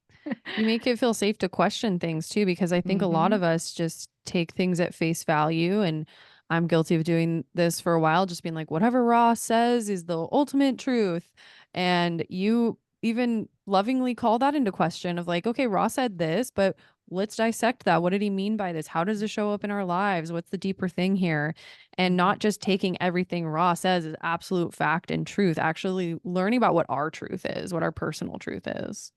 You make it feel safe to question things too, because I think a lot Mhm. of us just take things at face value. And I'm guilty of doing this for a while, just being like, whatever Ross says is the ultimate truth. And you even lovingly call that into question of like, okay, Ross said this, but let's dissect that. What did he mean by this? How does this show up in our lives? What's the deeper thing here? And not just taking everything Ross says as absolute fact and truth, actually learning about what our truth is, what our personal truth is.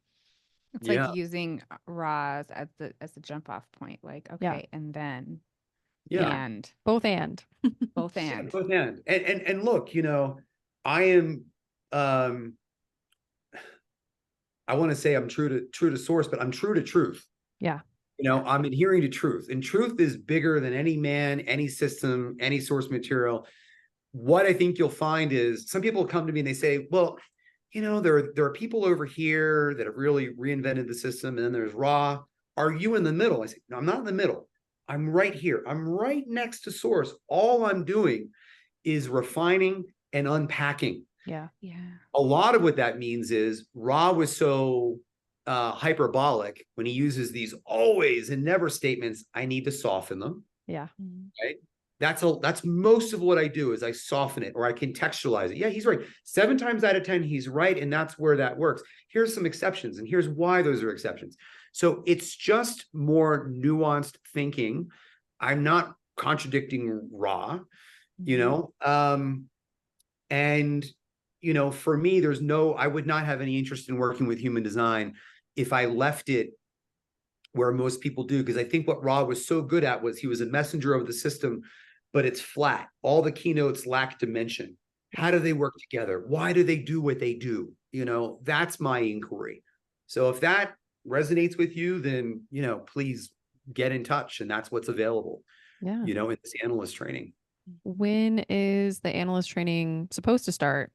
it's Yeah. like using Roz as the jump off point. Like, Yeah. okay, and then, Yeah. and Both and. both Yeah, and. both and. And look, you know, I am I want to say I'm true to source, but I'm true to truth. Yeah. You know, I'm adhering to truth, and truth is bigger than any man, any system, any source material. What I think you'll find is some people come to me and they say, well, you know, there are people over here that have really reinvented the system, and then there's Ra. Are you in the middle? I say, no, I'm not in the middle. I'm right here. I'm right next to source. All I'm doing is refining and unpacking. Yeah. Yeah. A lot of what that means is Ra was so hyperbolic when he uses these always and never statements. I need to soften them. Yeah. Right. That's most of what I do is I soften it or I contextualize it. Yeah, he's right. 7 times out of 10, he's right. And that's where that works. Here's some exceptions, and here's why those are exceptions. So it's just more nuanced thinking. I'm not contradicting Ra, you know. And you know, for me, I would not have any interest in working with human design if I left it where most people do, because I think what Ra was so good at was he was a messenger of the system, but it's flat. All the keynotes lack dimension. How do they work together? Why do they do what they do? You know, that's my inquiry. So if that resonates with you, then, you know, please get in touch. And that's what's available, Yeah. you know, in this analyst training. When is the analyst training supposed to start?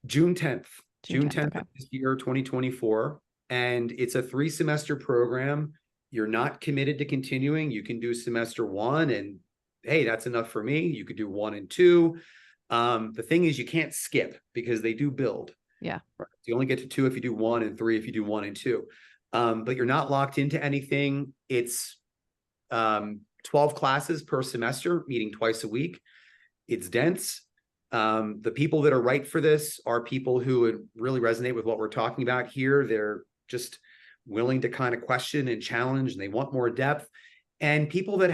June 10th. June 10th Okay. of this year, 2024. And it's a 3-semester program. You're not committed to continuing. You can do semester 1 and hey, that's enough for me. You could do 1 and 2. The thing is you can't skip because they do build. Yeah. Right? You only get to 2 if you do 1 and 3 if you do 1 and 2. But you're not locked into anything. It's 12 classes per semester, meeting twice a week. It's dense. The people that are right for this are people who would really resonate with what we're talking about here. They're just willing to kind of question and challenge, and they want more depth. And people that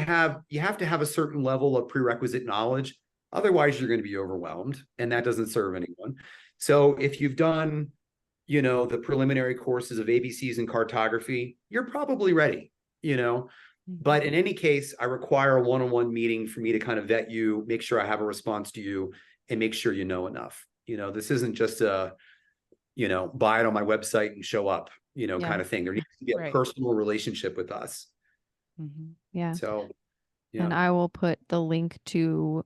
you have to have a certain level of prerequisite knowledge. Otherwise, you're going to be overwhelmed, and that doesn't serve anyone. So if you've done, you know, the preliminary courses of ABCs and cartography, you're probably ready, you know. But in any case, I require a one-on-one meeting for me to kind of vet you, make sure I have a response to you, and make sure you know enough. You know, this isn't just a, you know, buy it on my website and show up, you know, kind of thing. There needs to be a personal relationship with us. Yeah. So, yeah. And I will put the link to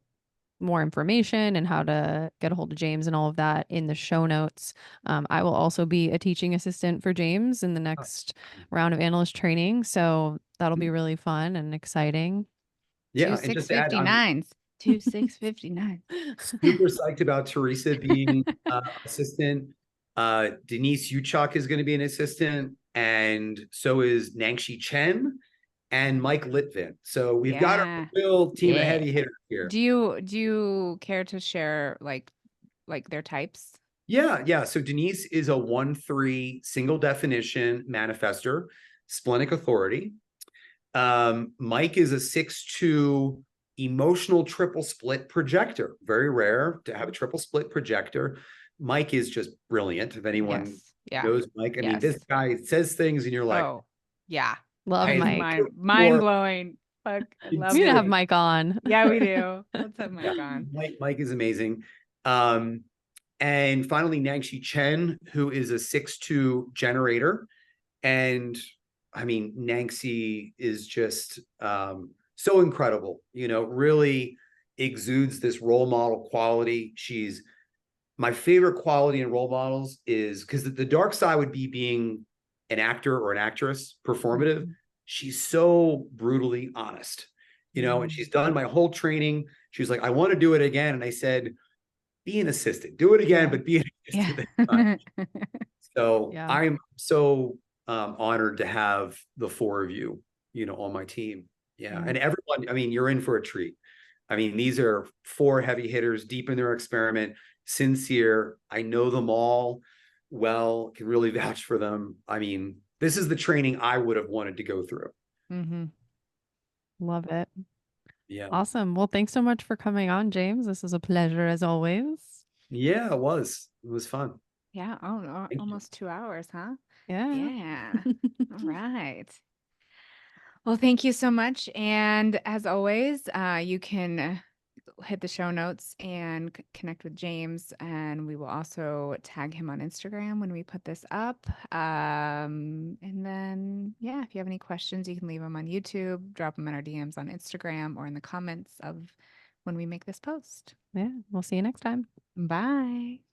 more information and how to get a hold of James and all of that in the show notes. I will also be a teaching assistant for James in the next round of analyst training. So that'll be really fun and exciting. Yeah. 2 And just to add, I'm 659s. 2 659. super psyched about Teresa being assistant. Denise Uchuk is going to be an assistant, and so is Nangshi Chen and Mike Litvin. So we've got a real team of heavy hitters here. Do you care to share like their types? Yeah. So Denise is a 1-3 single definition manifester, splenic authority. Mike is a 6-2 emotional triple split projector. Very rare to have a triple split projector. Mike is just brilliant. If anyone knows Mike, I mean, this guy says things and you're like, oh, yeah. Love Mike. Mind blowing. Fuck, I love we need to have Mike on. Yeah, we do. Let's have Mike on. Mike is amazing. And finally, Nangxi Chen, who is a 6'2" generator. And I mean, Nangxi is just so incredible, really exudes this role model quality. She's my favorite quality in role models is because the dark side would be being an actor or an actress, performative. She's so brutally honest, and she's done my whole training. She was like, I want to do it again. And I said, be an assistant, do it again, but be an assistant this time. So I'm so honored to have the four of you, on my team. And everyone, I mean, you're in for a treat. I mean, these are four heavy hitters deep in their experiment, sincere. I know them all well, can really vouch for them. I mean, this is the training I would have wanted to go through. Love it. Yeah. Awesome. Well, thanks so much for coming on, James. This is a pleasure as always. Yeah, it was. It was fun. Yeah. Oh, no, almost 2 hours, huh? Yeah. Yeah. All right. Well, thank you so much. And as always, you can hit the show notes and connect with James. And we will also tag him on Instagram when we put this up. And then, yeah, if you have any questions, you can leave them on YouTube, drop them in our DMs on Instagram or in the comments of when we make this post. Yeah. We'll see you next time. Bye.